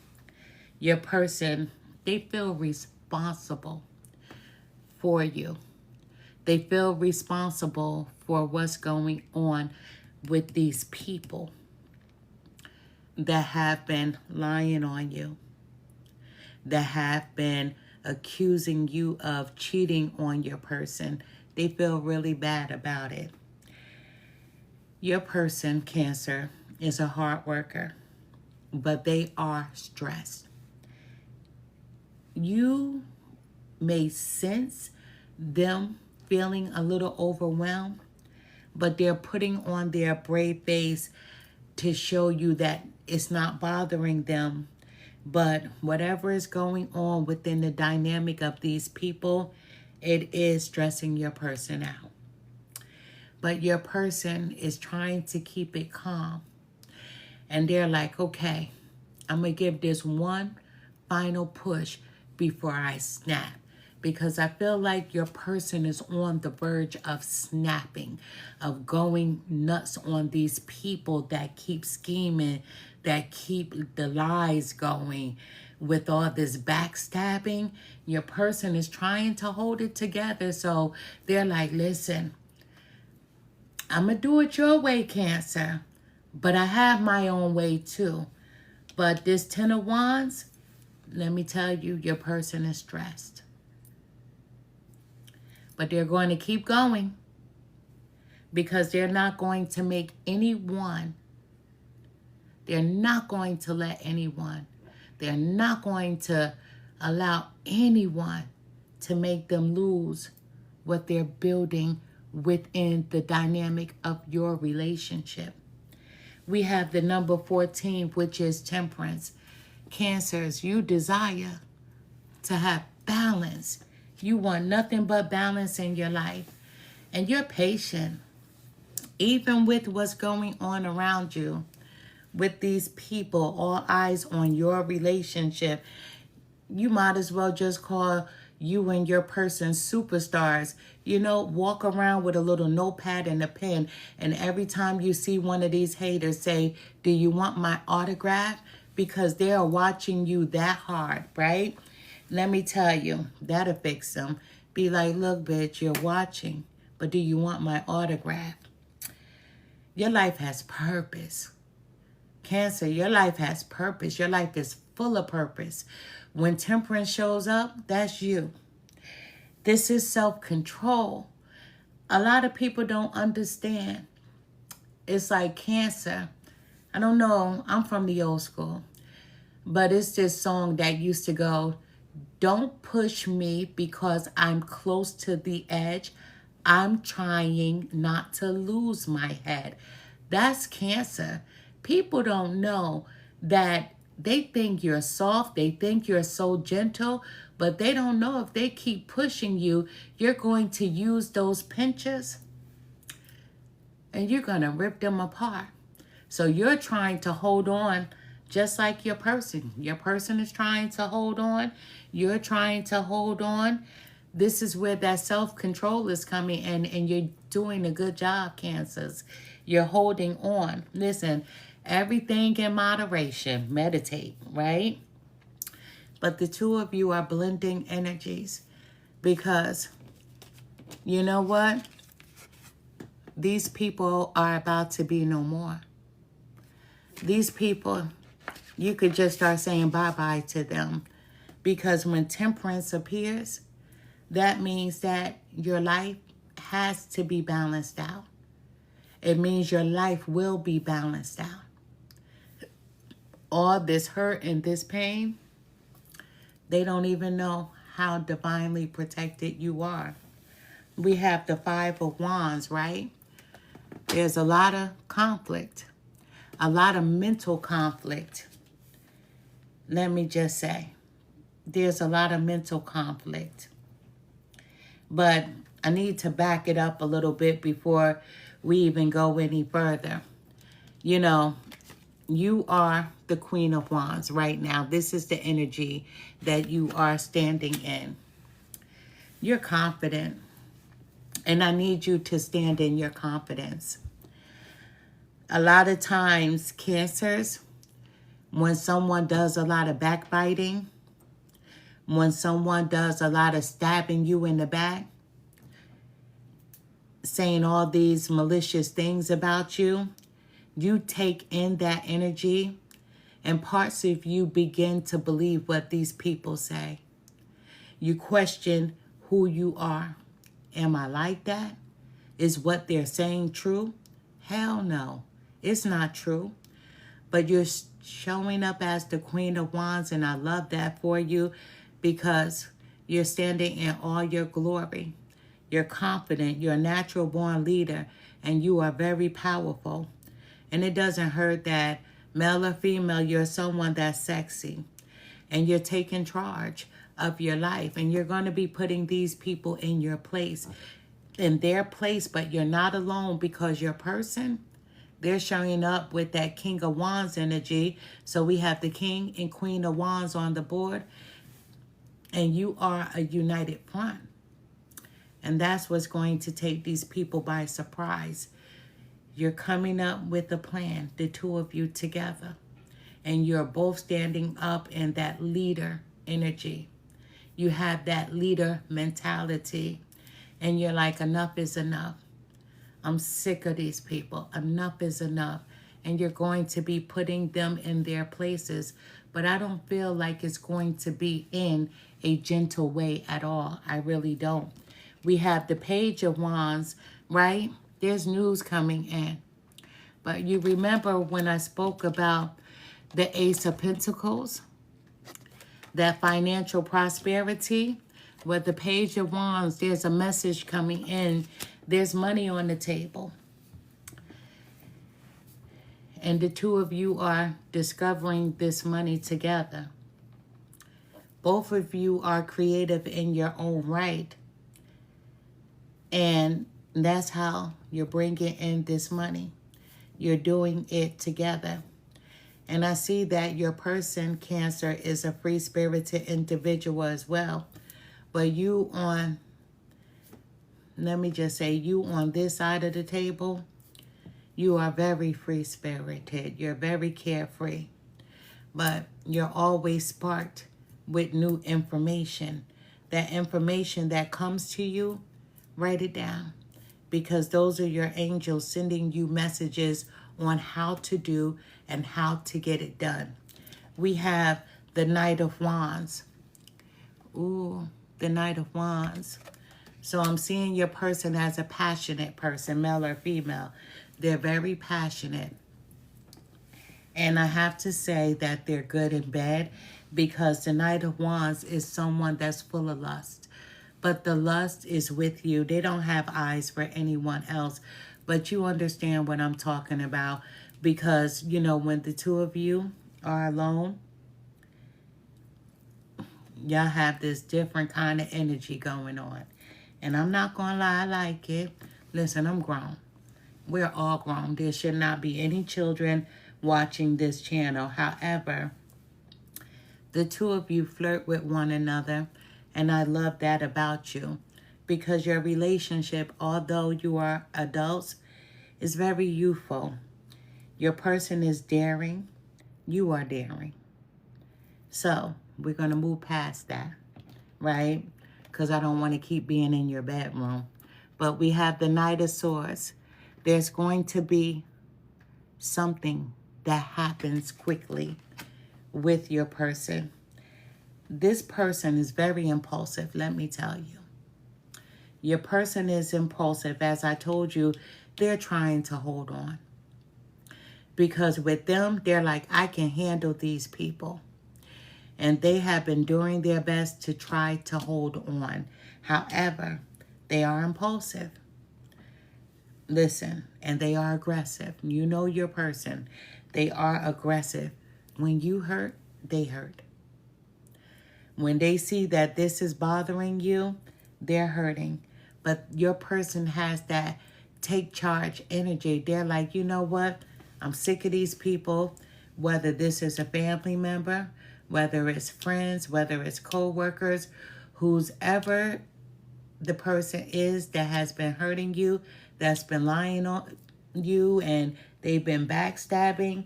your person, they feel responsible for you. They feel responsible for what's going on with these people that have been lying on you, that have been accusing you of cheating on your person. They feel really bad about it. Your person, Cancer, is a hard worker, but they are stressed. You may sense them feeling a little overwhelmed, but they're putting on their brave face to show you that it's not bothering them. But whatever is going on within the dynamic of these people, it is stressing your person out. But your person is trying to keep it calm. And they're like, okay, I'm going to give this one final push before I snap. because I feel like your person is on the verge of snapping, of going nuts on these people that keep scheming, that keep the lies going. With all this backstabbing, your person is trying to hold it together. So they're like, listen, I'm going to do it your way, Cancer, but I have my own way too. But this Ten of Wands, let me tell you, your person is stressed. But they're going to keep going because they're not going to make anyone, they're not going to let anyone, they're not going to allow anyone to make them lose what they're building within the dynamic of your relationship. We have the number 14, which is Temperance. Cancers, you desire to have balance. You want nothing but balance in your life. And you're patient, even with what's going on around you, with these people, all eyes on your relationship. You might as well just call you and your person superstars. You know, walk around with a little notepad and a pen, and every time you see one of these haters, say, do you want my autograph? Because they are watching you that hard, right? Let me tell you, that'll fix them. Be like, look, bitch, you're watching, but do you want my autograph? Your life has purpose. Cancer, your life has purpose. Your life is full of purpose. When Temperance shows up, that's you. This is self-control. A lot of people don't understand. It's like Cancer. I don't know. I'm from the old school. But it's this song that used to go, don't push me because I'm close to the edge. I'm trying not to lose my head. That's Cancer. People don't know that they think you're soft. They think you're so gentle, but they don't know if they keep pushing you, you're going to use those pinches and you're going to rip them apart. So you're trying to hold on just like your person. Your person is trying to hold on. You're trying to hold on. This is where that self-control is coming in, and you're doing a good job, Cancers. You're holding on. Listen, everything in moderation. Meditate, right? But the two of you are blending energies because you know what? These people are about to be no more. These people, you could just start saying bye-bye to them, because when Temperance appears, that means that your life has to be balanced out. It means your life will be balanced out. All this hurt and this pain, they don't even know how divinely protected you are. We have the Five of Wands, right? There's a lot of conflict, a lot of mental conflict. Let me just say, there's a lot of mental conflict. But I need to back it up a little bit before we even go any further. You know, you are the Queen of Wands right now. This is the energy that you are standing in. You're confident, and I need you to stand in your confidence. A lot of times, Cancers, when someone does a lot of backbiting, when someone does a lot of stabbing you in the back, saying all these malicious things about you, you take in that energy, and parts of you begin to believe what these people say. You question who you are. Am I like that? Is what they're saying true? Hell no, it's not true. But you're showing up as the Queen of Wands, and I love that for you, because you're standing in all your glory. You're confident. You're a natural born leader, and you are very powerful. And it doesn't hurt that, male or female, you're someone that's sexy, and you're taking charge of your life, and you're going to be putting these people in your place, in their place, but you're not alone, because your person, they're showing up with that King of Wands energy. So we have the King and Queen of Wands on the board. And you are a united front. And that's what's going to take these people by surprise. You're coming up with a plan, the two of you together. And you're both standing up in that leader energy. You have that leader mentality. And you're like, enough is enough. I'm sick of these people. Enough is enough. And you're going to be putting them in their places. But I don't feel like it's going to be in a gentle way at all. I really don't. We have the Page of Wands, right? There's news coming in. But you remember when I spoke about the Ace of Pentacles, that financial prosperity? With the Page of Wands, there's a message coming in. There's money on the table. And the two of you are discovering this money together. Both of you are creative in your own right. And that's how you're bringing in this money. You're doing it together. And I see that your person, Cancer, is a free-spirited individual as well. But you on, let me just say, you on this side of the table, you are very free-spirited. You're very carefree. But you're always sparked with new information. That information that comes to you, write it down. Because those are your angels sending you messages on how to do and how to get it done. We have the Knight of Wands. Ooh, the Knight of Wands. So I'm seeing your person as a passionate person, male or female. They're very passionate. And I have to say that they're good in bed because the Knight of Wands is someone that's full of lust. But the lust is with you. They don't have eyes for anyone else. But you understand what I'm talking about. Because, you know, when the two of you are alone, y'all have this different kind of energy going on. And I'm not going to lie, I like it. Listen, I'm grown. We're all grown. There should not be any children watching this channel. However, the two of you flirt with one another. And I love that about you. Because your relationship, although you are adults, is very youthful. Your person is daring. You are daring. So, we're going to move past that, right? Because I don't want to keep being in your bedroom. But we have the Knight of Swords. There's going to be something that happens quickly with your person. This person is very impulsive, let me tell you. Your person is impulsive. As I told you, they're trying to hold on. Because with them, they're like, I can handle these people. And they have been doing their best to try to hold on. However, they are impulsive. Listen, and they are aggressive. You know your person. They are aggressive. When you hurt, they hurt. When they see that this is bothering you, they're hurting. But your person has that take charge energy. They're like, you know what? I'm sick of these people. Whether this is a family member, whether it's friends, whether it's co-workers, who's ever the person is that has been hurting you, that's been lying on you, and they've been backstabbing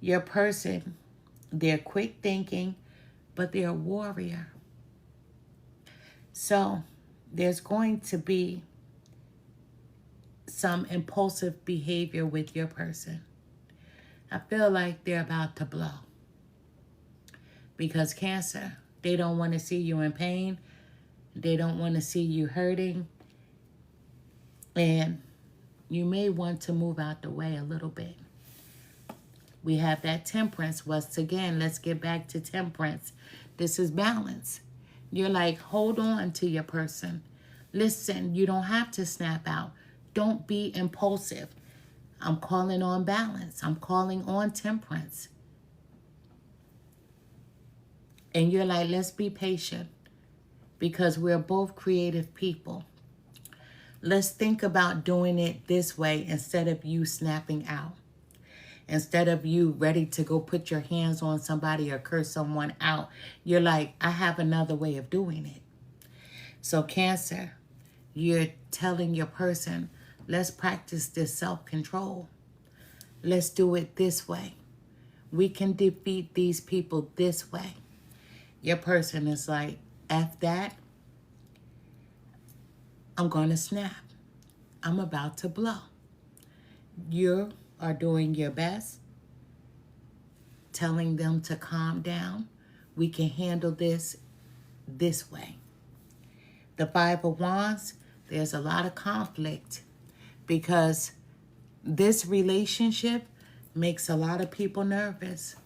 your person. They're quick thinking, but they're a warrior. So there's going to be some impulsive behavior with your person. I feel like they're about to blow. Because Cancer, they don't want to see you in pain. They don't want to see you hurting. And you may want to move out the way a little bit. We have that Temperance. Once again, let's get back to Temperance. This is balance. You're like, hold on to your person. Listen, you don't have to snap out. Don't be impulsive. I'm calling on balance. I'm calling on temperance. And you're like, let's be patient because we're both creative people. Let's think about doing it this way instead of you snapping out. Instead of you ready to go put your hands on somebody or curse someone out, you're like, I have another way of doing it. So Cancer, you're telling your person, let's practice this self-control. Let's do it this way. We can defeat these people this way. Your person is like, F that. I'm going to snap. I'm about to blow. You are doing your best, telling them to calm down. We can handle this way. The Five of Wands, there's a lot of conflict because this relationship makes a lot of people nervous.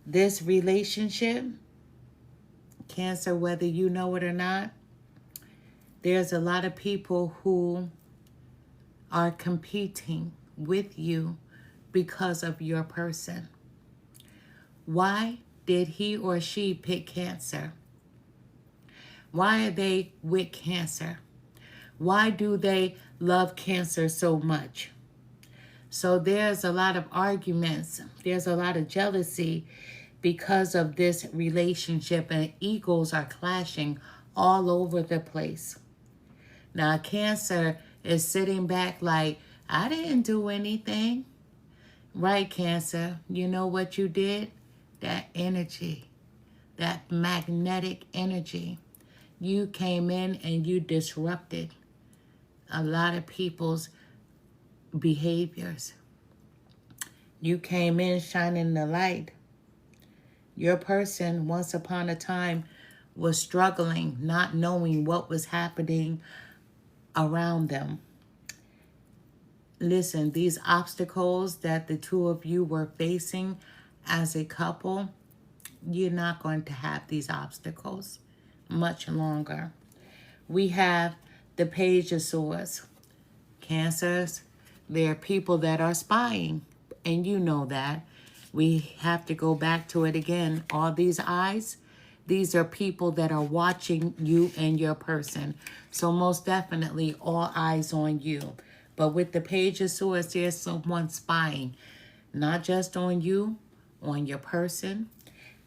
This relationship, Cancer, whether you know it or not, there's a lot of people who are competing with you because of your person. Why did he or she pick Cancer? Why are they with Cancer? Why do they love Cancer so much? So there's a lot of arguments. There's a lot of jealousy because of this relationship, and egos are clashing all over the place. Now, Cancer is sitting back like, I didn't do anything. Right, Cancer? You know what you did? That energy, that magnetic energy. You came in and you disrupted a lot of people's behaviors. You came in shining the light. Your person, once upon a time, was struggling, not knowing what was happening around them. Listen, these obstacles that the two of you were facing as a couple, you're not going to have these obstacles much longer. We have the Page of Swords. Cancers, there are people that are spying, and you know that. We have to go back to it again. All these eyes, these are people that are watching you and your person. So most definitely all eyes on you. But with the Page of Swords, there's someone spying. Not just on you, on your person.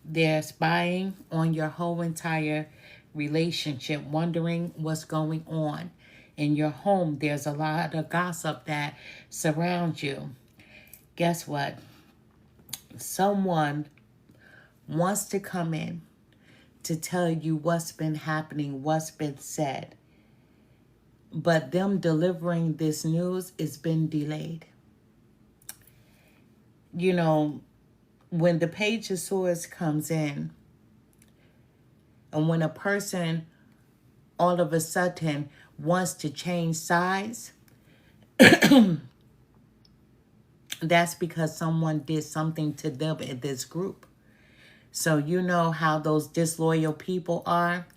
They're spying on your whole entire relationship, wondering what's going on. In your home, there's a lot of gossip that surrounds you. Guess what? Someone wants to come in to tell you what's been happening, what's been said. But them delivering this news has been delayed. You know, when the Page of Swords comes in, and when a person all of a sudden wants to change sides, that's because someone did something to them in this group. So you know how those disloyal people are.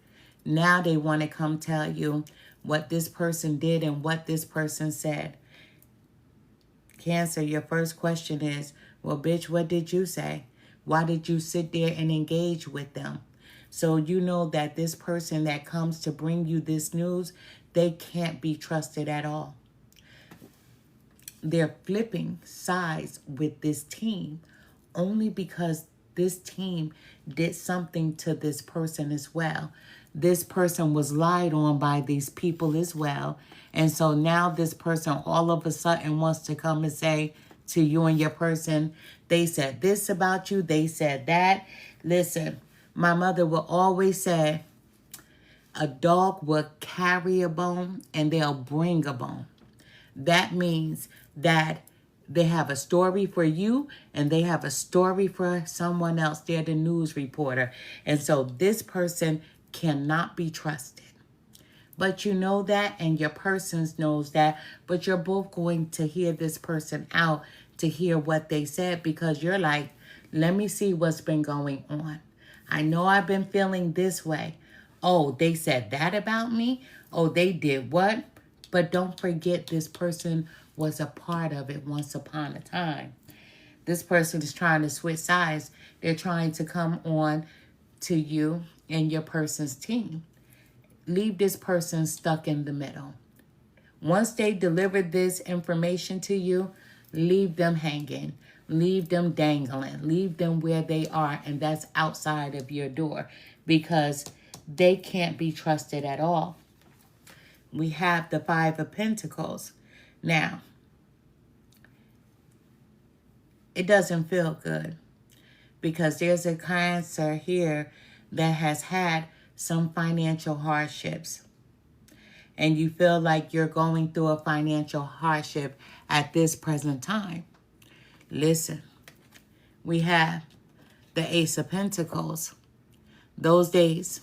Now they want to come tell you what this person did and what this person said. Cancer, your first question is, well, bitch, what did you say? Why did you sit there and engage with them? So you know that this person that comes to bring you this news, they can't be trusted at all. They're flipping sides with this team only because this team did something to this person as well. This person was lied on by these people as well. And so now this person all of a sudden wants to come and say to you and your person, they said this about you, they said that. Listen, my mother will always say, a dog will carry a bone and they'll bring a bone. That means that they have a story for you and they have a story for someone else. They're the news reporter. And so this person cannot be trusted. But you know that, and your person knows that, but you're both going to hear this person out to hear what they said, because you're like, let me see what's been going on. I know I've been feeling this way. Oh, they said that about me? Oh, they did what? But don't forget, this person was a part of it once upon a time. This person is trying to switch sides. They're trying to come on to you and your person's team. Leave this person stuck in the middle. Once they deliver this information to you, Leave them hanging. Leave them dangling. Leave them where they are, and that's outside of your door, because they can't be trusted at all. We have the Five of Pentacles. Now, it doesn't feel good, because there's a Cancer here that has had some financial hardships. And you feel like you're going through a financial hardship at this present time. Listen, we have the Ace of Pentacles. Those days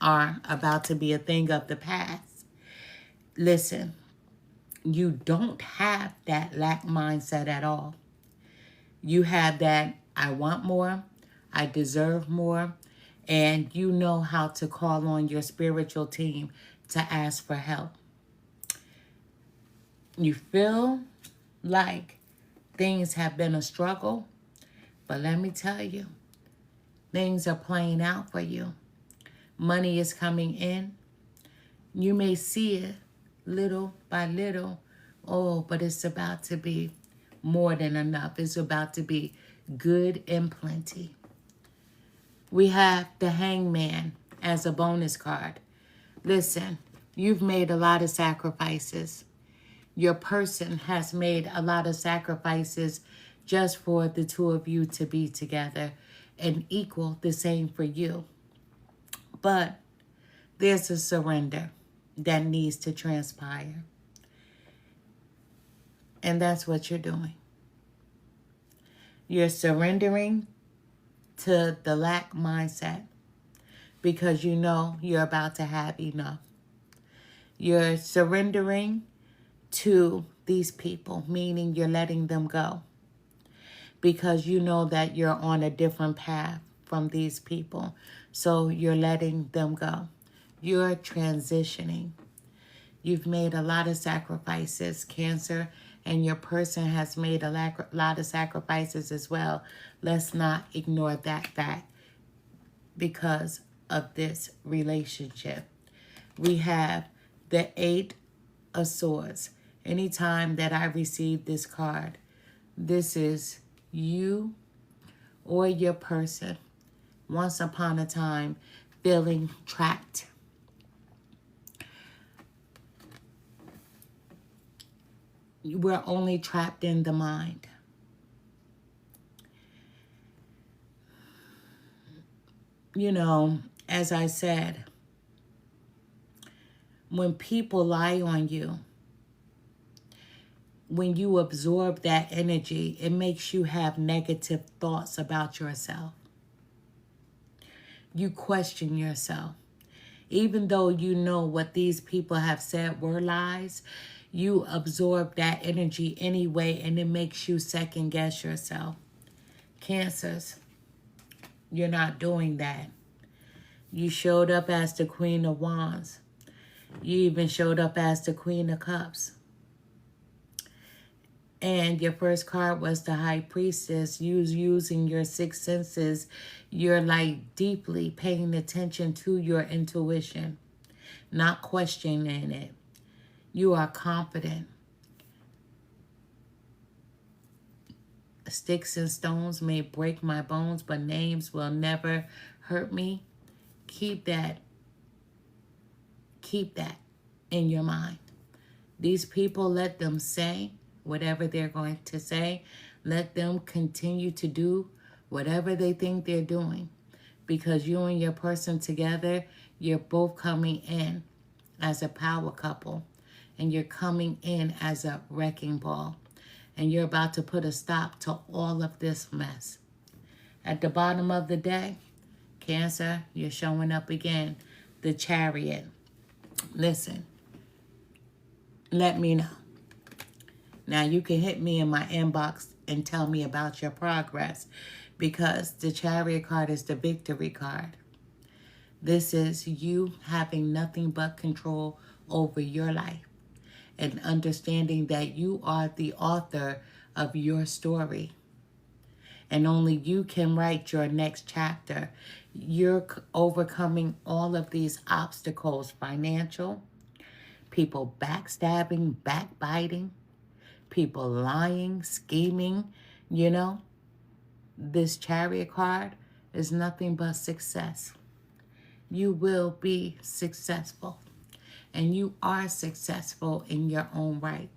are about to be a thing of the past. Listen, you don't have that lack mindset at all. You have that I want more, I deserve more, and you know how to call on your spiritual team to ask for help. You feel like things have been a struggle, but let me tell you, things are playing out for you. Money is coming in. You may see it little by little. Oh, but it's about to be more than enough. It's about to be good and plenty. We have the Hangman as a bonus card. Listen, you've made a lot of sacrifices. Your person has made a lot of sacrifices just for the two of you to be together, and equal the same for you. But there's a surrender that needs to transpire. And that's what you're doing. You're surrendering to the lack mindset because you know you're about to have enough. You're surrendering to these people, meaning you're letting them go, because you know that you're on a different path from these people. So you're letting them go. You're transitioning. You've made a lot of sacrifices, Cancer, and your person has made a lot of sacrifices as well. Let's not ignore that fact because of this relationship. We have the Eight of Swords. Anytime that I receive this card, this is you or your person once upon a time feeling trapped. We're only trapped in the mind. You know, as I said, when people lie on you, when you absorb that energy, it makes you have negative thoughts about yourself. You question yourself. Even though you know what these people have said were lies, you absorb that energy anyway, and it makes you second guess yourself. Cancers, you're not doing that. You showed up as the Queen of Wands. You even showed up as the Queen of Cups. And your first card was the High Priestess. You using your six senses. You're like deeply paying attention to your intuition, not questioning it. You are confident. Sticks and stones may break my bones, but names will never hurt me. Keep that in your mind. These people, let them say whatever they're going to say. Let them continue to do whatever they think they're doing, because you and your person together, you're both coming in as a power couple, and you're coming in as a wrecking ball, and you're about to put a stop to all of this mess. At the bottom of the day, Cancer, you're showing up again. The Chariot. Listen, let me know. Now, you can hit me in my inbox and tell me about your progress, because the Chariot card is the victory card. This is you having nothing but control over your life and understanding that you are the author of your story. And only you can write your next chapter. You're overcoming all of these obstacles, financial, people backstabbing, backbiting, people lying, scheming, you know. This Chariot card is nothing but success. You will be successful. And you are successful in your own right.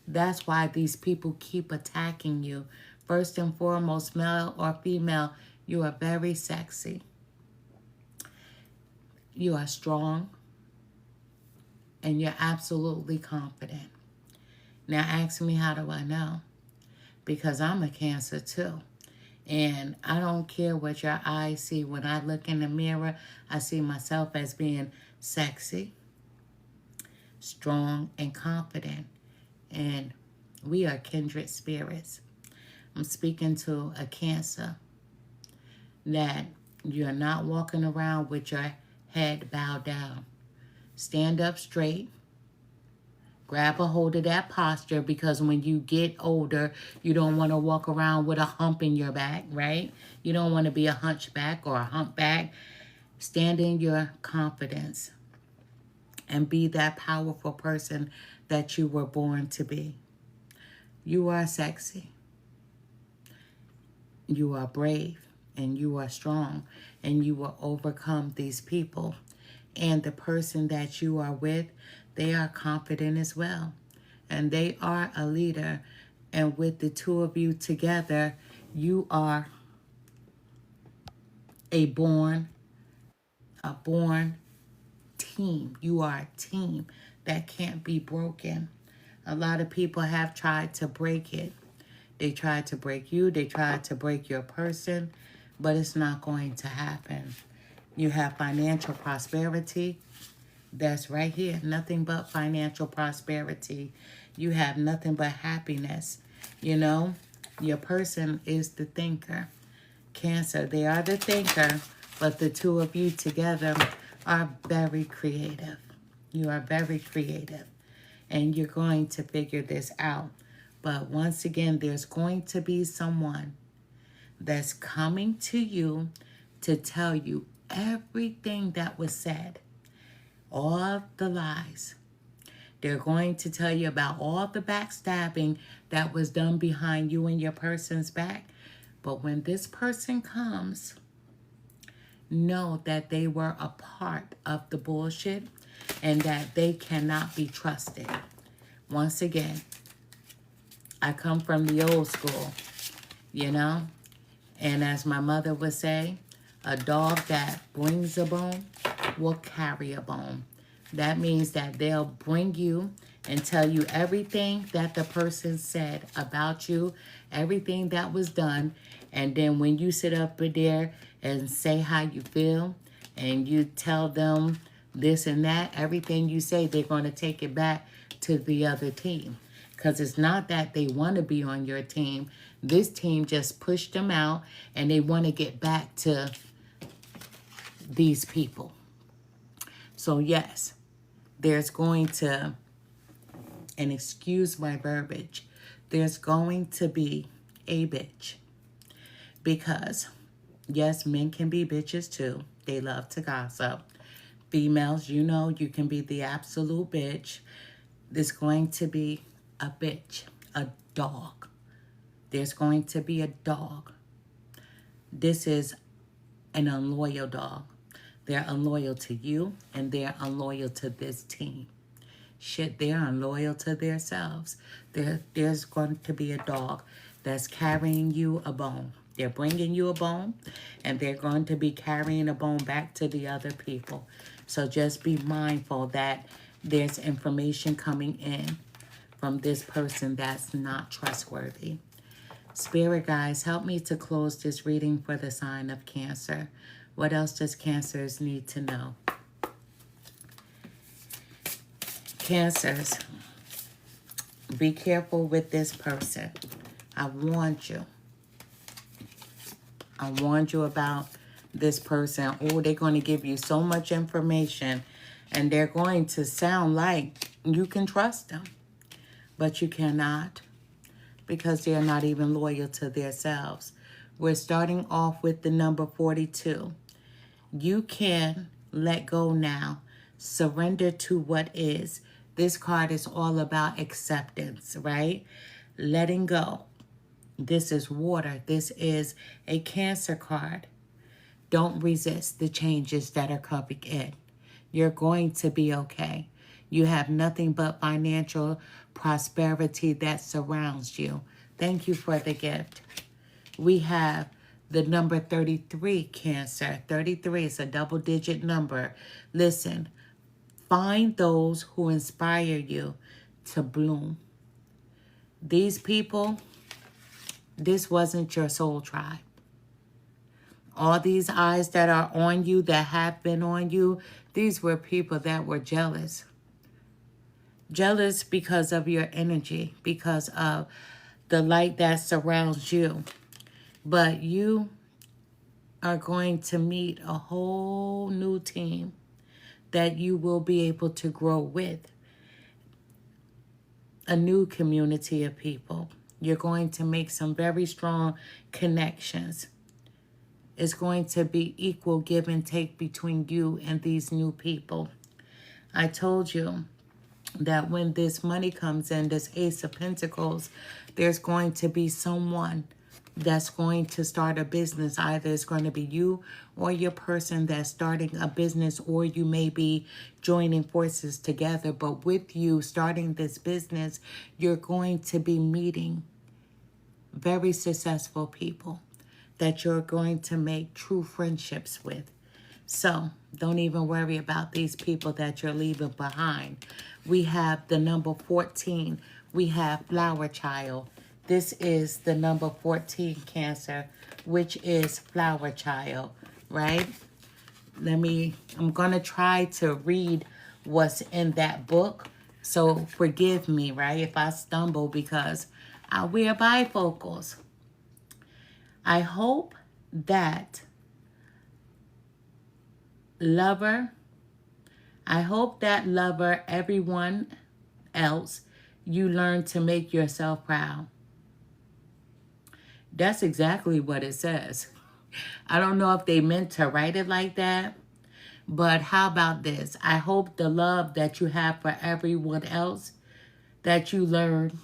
That's why these people keep attacking you. First and foremost, male or female, you are very sexy. You are strong. And you're absolutely confident. Now ask me, how do I know? Because I'm a Cancer too. And I don't care what your eyes see. When I look in the mirror, I see myself as being sexy, strong, and confident. And we are kindred spirits. I'm speaking to a Cancer that you're not walking around with your head bowed down. Stand up straight. Grab a hold of that posture, because when you get older, you don't want to walk around with a hump in your back, right? You don't want to be a hunchback or a humpback. Stand in your confidence and be that powerful person that you were born to be. You are sexy. You are brave, and you are strong, and you will overcome these people. And the person that you are with, they are confident as well. And they are a leader. And with the two of you together, you are a born team. You are a team that can't be broken. A lot of people have tried to break it. They tried to break you. They tried to break your person. But it's not going to happen. You have financial prosperity. That's right here. Nothing but financial prosperity. You have nothing but happiness. You know, your person is the thinker. Cancer, they are the thinker, but the two of you together are very creative. You are very creative, and you're going to figure this out. But once again, there's going to be someone that's coming to you to tell you everything that was said. All the lies. They're going to tell you about all the backstabbing that was done behind you and your person's back. But when this person comes, know that they were a part of the bullshit and that they cannot be trusted. Once again, I come from the old school, you know? And as my mother would say, a dog that brings a bone will carry a bone. That means that they'll bring you and tell you everything that the person said about you, everything that was done. And then when you sit up there and say how you feel and you tell them this and that, everything you say, they're going to take it back to the other team. Because it's not that they want to be on your team. This team just pushed them out and they want to get back to these people. So yes, there's going to, and excuse my verbiage, there's going to be a bitch. Because yes, men can be bitches too. They love to gossip. Females, you know, you can be the absolute bitch. There's going to be a bitch, a dog. There's going to be a dog. This is an unloyal dog. They're unloyal to you, and they're unloyal to this team. Shit, they're unloyal to themselves. There's going to be a dog that's carrying you a bone. They're bringing you a bone, and they're going to be carrying a bone back to the other people. So just be mindful that there's information coming in from this person that's not trustworthy. Spirit guides, help me to close this reading for the sign of Cancer. What else does Cancers need to know? Cancers, be careful with this person. I warned you. I warned you about this person. Oh, they're going to give you so much information, and they're going to sound like you can trust them. But you cannot, because they're not even loyal to themselves. We're starting off with the number 42. You can let go now. Surrender to what is. This card is all about acceptance, right? letting go. This is water. This is a Cancer card. Don't resist the changes that are coming in. You're going to be okay. You have nothing but financial prosperity that surrounds you. Thank you for the gift. We have the number 33, Cancer. 33 is a double-digit number. Listen, find those who inspire you to bloom. These people, this wasn't your soul tribe. All these eyes that are on you, that have been on you, these were people that were jealous. Jealous because of your energy, because of the light that surrounds you. But you are going to meet a whole new team that you will be able to grow with. A new community of people. You're going to make some very strong connections. It's going to be equal give and take between you and these new people. I told you that when this money comes in, this Ace of Pentacles, there's going to be someone that's going to start a business. Either it's going to be you or your person that's starting a business, or you may be joining forces together. But with you starting this business, you're going to be meeting very successful people that you're going to make true friendships with. So don't even worry about these people that you're leaving behind. We have the number 14. We have Flower Child. This is the number 14, Cancer, which is Flower Child, right? I'm going to try to read what's in that book. So forgive me, right, if I stumble, because I wear bifocals. I hope that lover, everyone else, you learn to make yourself proud. That's exactly what it says. I don't know if they meant to write it like that, but how about this? I hope the love that you have for everyone else, that you learn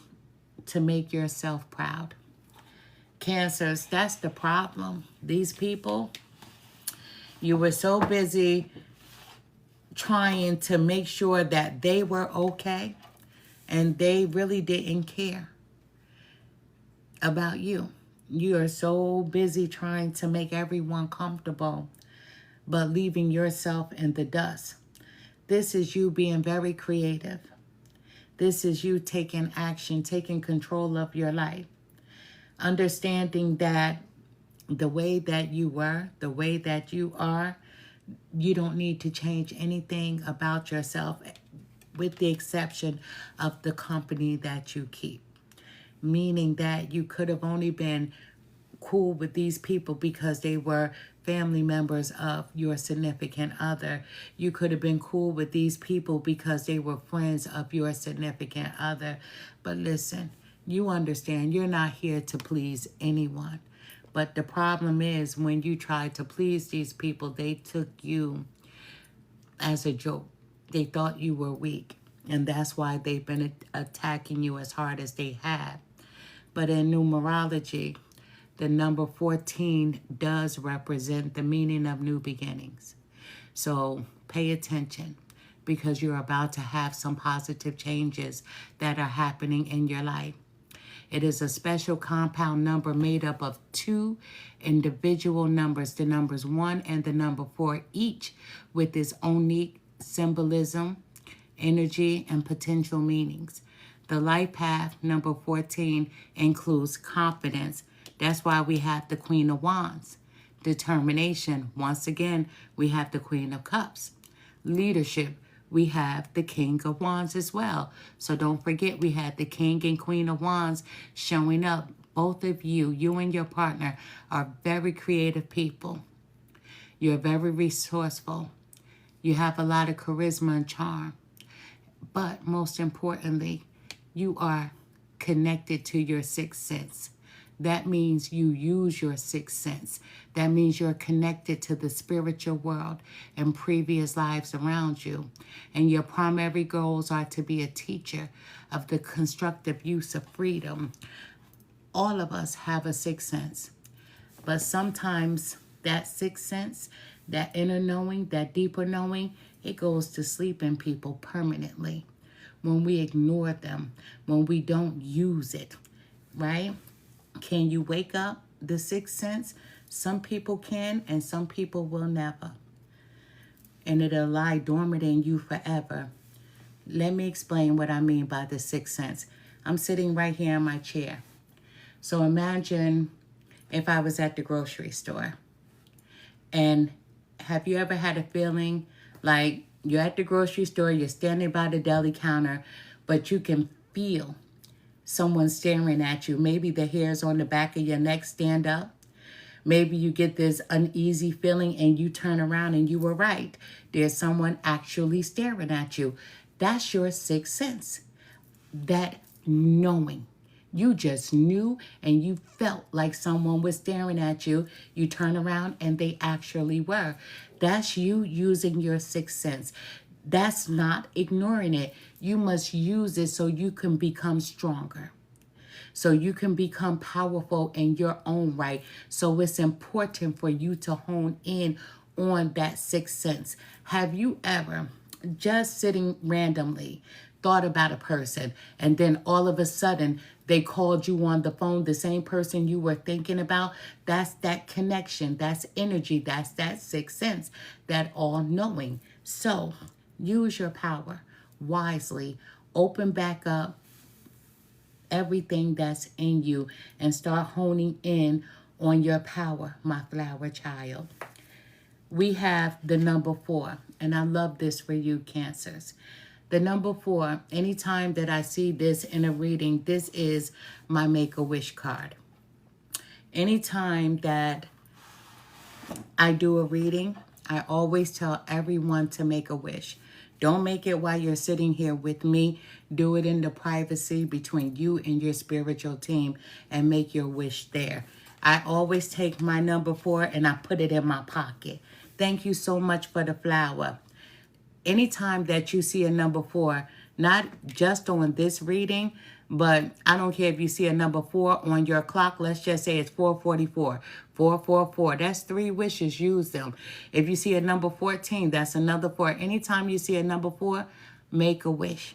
to make yourself proud. Cancers, that's the problem. These people, you were so busy trying to make sure that they were okay, and they really didn't care about you. You are so busy trying to make everyone comfortable, but leaving yourself in the dust. This is you being very creative. This is you taking action, taking control of your life. Understanding that the way that you were, the way that you are, you don't need to change anything about yourself, with the exception of the company that you keep. Meaning that you could have only been cool with these people because they were family members of your significant other. You could have been cool with these people because they were friends of your significant other. But listen, you understand, you're not here to please anyone. But the problem is, when you try to please these people, they took you as a joke. They thought you were weak. And that's why they've been attacking you as hard as they have. But in numerology, the number 14 does represent the meaning of new beginnings. So pay attention, because you're about to have some positive changes that are happening in your life. It is a special compound number made up of two individual numbers, the numbers 1 and the number 4, each with its own unique symbolism, energy, and potential meanings. The life path, number 14, includes confidence. That's why we have the Queen of Wands. Determination, once again, we have the Queen of Cups. Leadership, we have the King of Wands as well. So don't forget, we had the King and Queen of Wands showing up. Both of you and your partner, are very creative people. You're very resourceful. You have a lot of charisma and charm. But most importantly, you are connected to your sixth sense. That means you use your sixth sense. That means you're connected to the spiritual world and previous lives around you. And your primary goals are to be a teacher of the constructive use of freedom. All of us have a sixth sense. But sometimes that sixth sense, that inner knowing, that deeper knowing, it goes to sleep in people permanently when we ignore them, when we don't use it, right? Can you wake up the sixth sense? Some people can, and some people will never. And it'll lie dormant in you forever. Let me explain what I mean by the sixth sense. I'm sitting right here in my chair. So imagine if I was at the grocery store. And have you ever had a feeling like you're at the grocery store, you're standing by the deli counter, but you can feel someone staring at you? Maybe the hairs on the back of your neck stand up. Maybe you get this uneasy feeling and you turn around and you were right. There's someone actually staring at you. That's your sixth sense. That knowing. You just knew and you felt like someone was staring at you. You turn around and they actually were. That's you using your sixth sense. That's not ignoring it. You must use it so you can become stronger. So you can become powerful in your own right. So it's important for you to hone in on that sixth sense. Have you ever, just sitting randomly, thought about a person and then all of a sudden they called you on the phone, the same person you were thinking about? That's that connection. That's energy. That's that sixth sense, that all-knowing. So use your power wisely. Open back up everything that's in you and start honing in on your power, my flower child. We have the number 4, and I love this for you, Cancers. The number 4, anytime that I see this in a reading, this is my Make-A-Wish card. Anytime that I do a reading, I always tell everyone to make a wish. Don't make it while you're sitting here with me. Do it in the privacy between you and your spiritual team and make your wish there. I always take my number 4 and I put it in my pocket. Thank you so much for the flower. Anytime that you see a number 4, not just on this reading, but I don't care if you see a number 4 on your clock. Let's just say it's 444, 444. That's 3 wishes. Use them. If you see a number 14, that's another 4. Anytime you see a number 4, make a wish,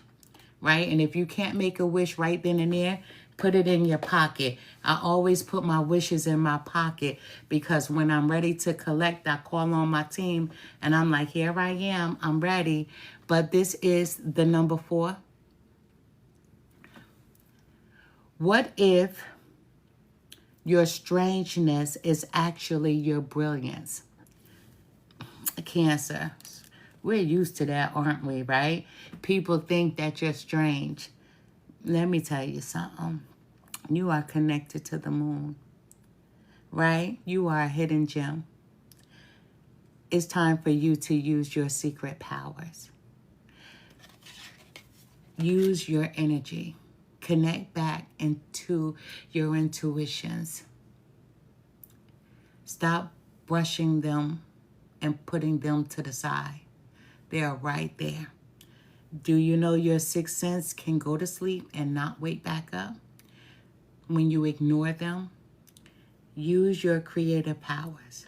right? And if you can't make a wish right then and there, put it in your pocket. I always put my wishes in my pocket because when I'm ready to collect, I call on my team and I'm like, here I am, I'm ready. But this is the number 4. What if your strangeness is actually your brilliance? Cancer. We're used to that, aren't we, right? People think that you're strange. Let me tell you something. You are connected to the moon, right? You are a hidden gem. It's time for you to use your secret powers. Use your energy. Connect back into your intuitions. Stop brushing them and putting them to the side. They are right there. Do you know your sixth sense can go to sleep and not wake back up? When you ignore them, use your creative powers.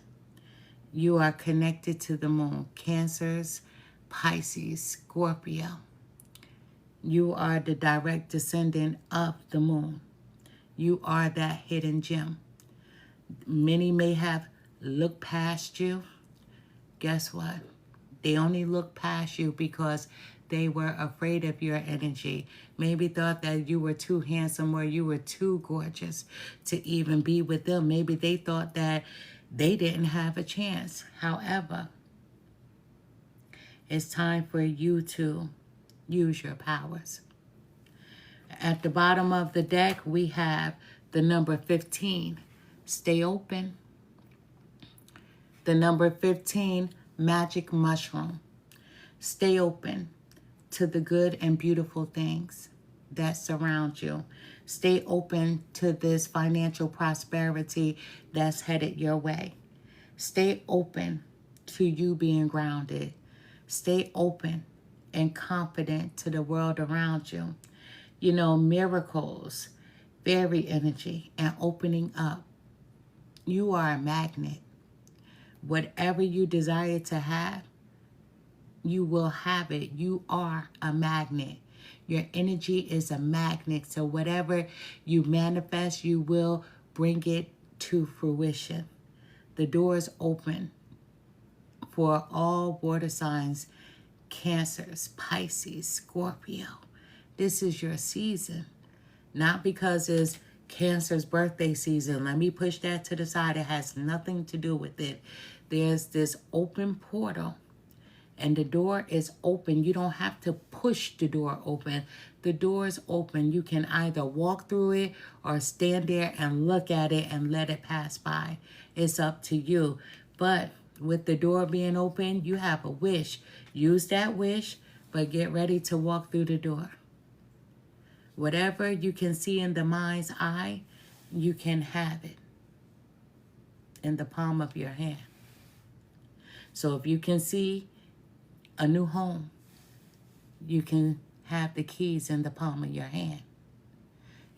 You are connected to the moon. Cancers, Pisces, Scorpio. You are the direct descendant of the moon. You are that hidden gem. Many may have looked past you. Guess what? They only looked past you because they were afraid of your energy. Maybe thought that you were too handsome or you were too gorgeous to even be with them. Maybe they thought that they didn't have a chance. However, it's time for you to use your powers. At the bottom of the deck, we have the number 15. Stay open. The number 15, magic mushroom. Stay open to the good and beautiful things that surround you. Stay open to this financial prosperity that's headed your way. Stay open to you being grounded. Stay open and confident to the world around you. You know, miracles, fairy energy, and opening up. You are a magnet. Whatever you desire to have, you will have it. You are a magnet. Your energy is a magnet. So whatever you manifest, you will bring it to fruition. The doors open for all water signs, Cancers, Pisces, Scorpio. This is your season. Not because it's Cancer's birthday season. Let me push that to the side. It has nothing to do with it. There's this open portal and the door is open. You don't have to push the door open. The door is open. You can either walk through it or stand there and look at it and let it pass by. It's up to you. But with the door being open, you have a wish. Use that wish, but get ready to walk through the door. Whatever you can see in the mind's eye, you can have it in the palm of your hand. So if you can see a new home, you can have the keys in the palm of your hand.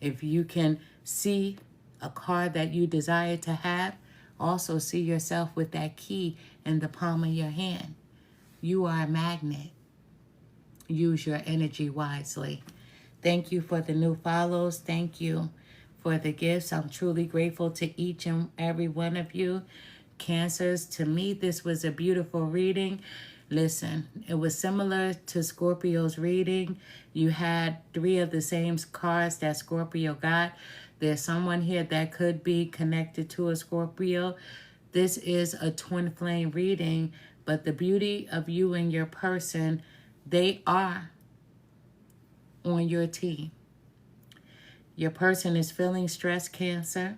If you can see a car that you desire to have, also see yourself with that key in the palm of your hand. You are a magnet. Use your energy wisely. Thank you for the new follows. Thank you for the gifts. I'm truly grateful to each and every one of you. Cancers, to me, this was a beautiful reading. Listen, it was similar to Scorpio's reading. You had 3 of the same cards that Scorpio got. There's someone here that could be connected to a Scorpio. This is a twin flame reading, but the beauty of you and your person, they are on your team. Your person is feeling stress, Cancer.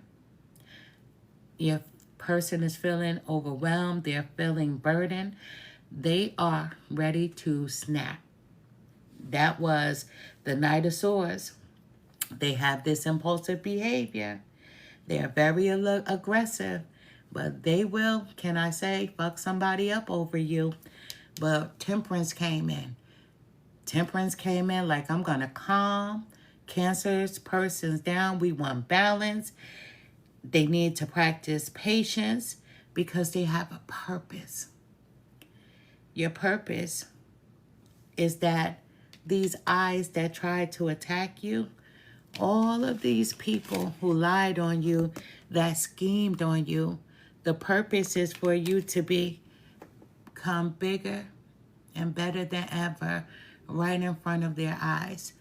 Your person is feeling overwhelmed. They're feeling burdened. They are ready to snap. That was the Knight of Swords. They have this impulsive behavior. They're very aggressive, but they will, can I say, fuck somebody up over you. But Temperance came in. Temperance came in like, I'm going to calm Cancer's persons down. We want balance. They need to practice patience because they have a purpose. Your purpose is that these eyes that tried to attack you, all of these people who lied on you, that schemed on you, the purpose is for you to become bigger and better than ever right in front of their eyes.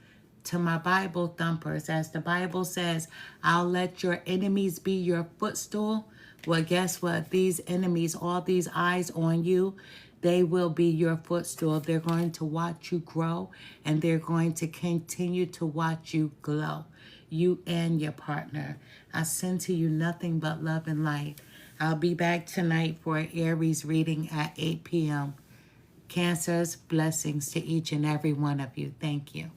To my Bible thumpers, as the Bible says, I'll let your enemies be your footstool. Well, guess what? These enemies, all these eyes on you, they will be your footstool. They're going to watch you grow, and they're going to continue to watch you glow. You and your partner. I send to you nothing but love and light. I'll be back tonight for an Aries reading at 8 p.m. Cancers, blessings to each and every one of you. Thank you.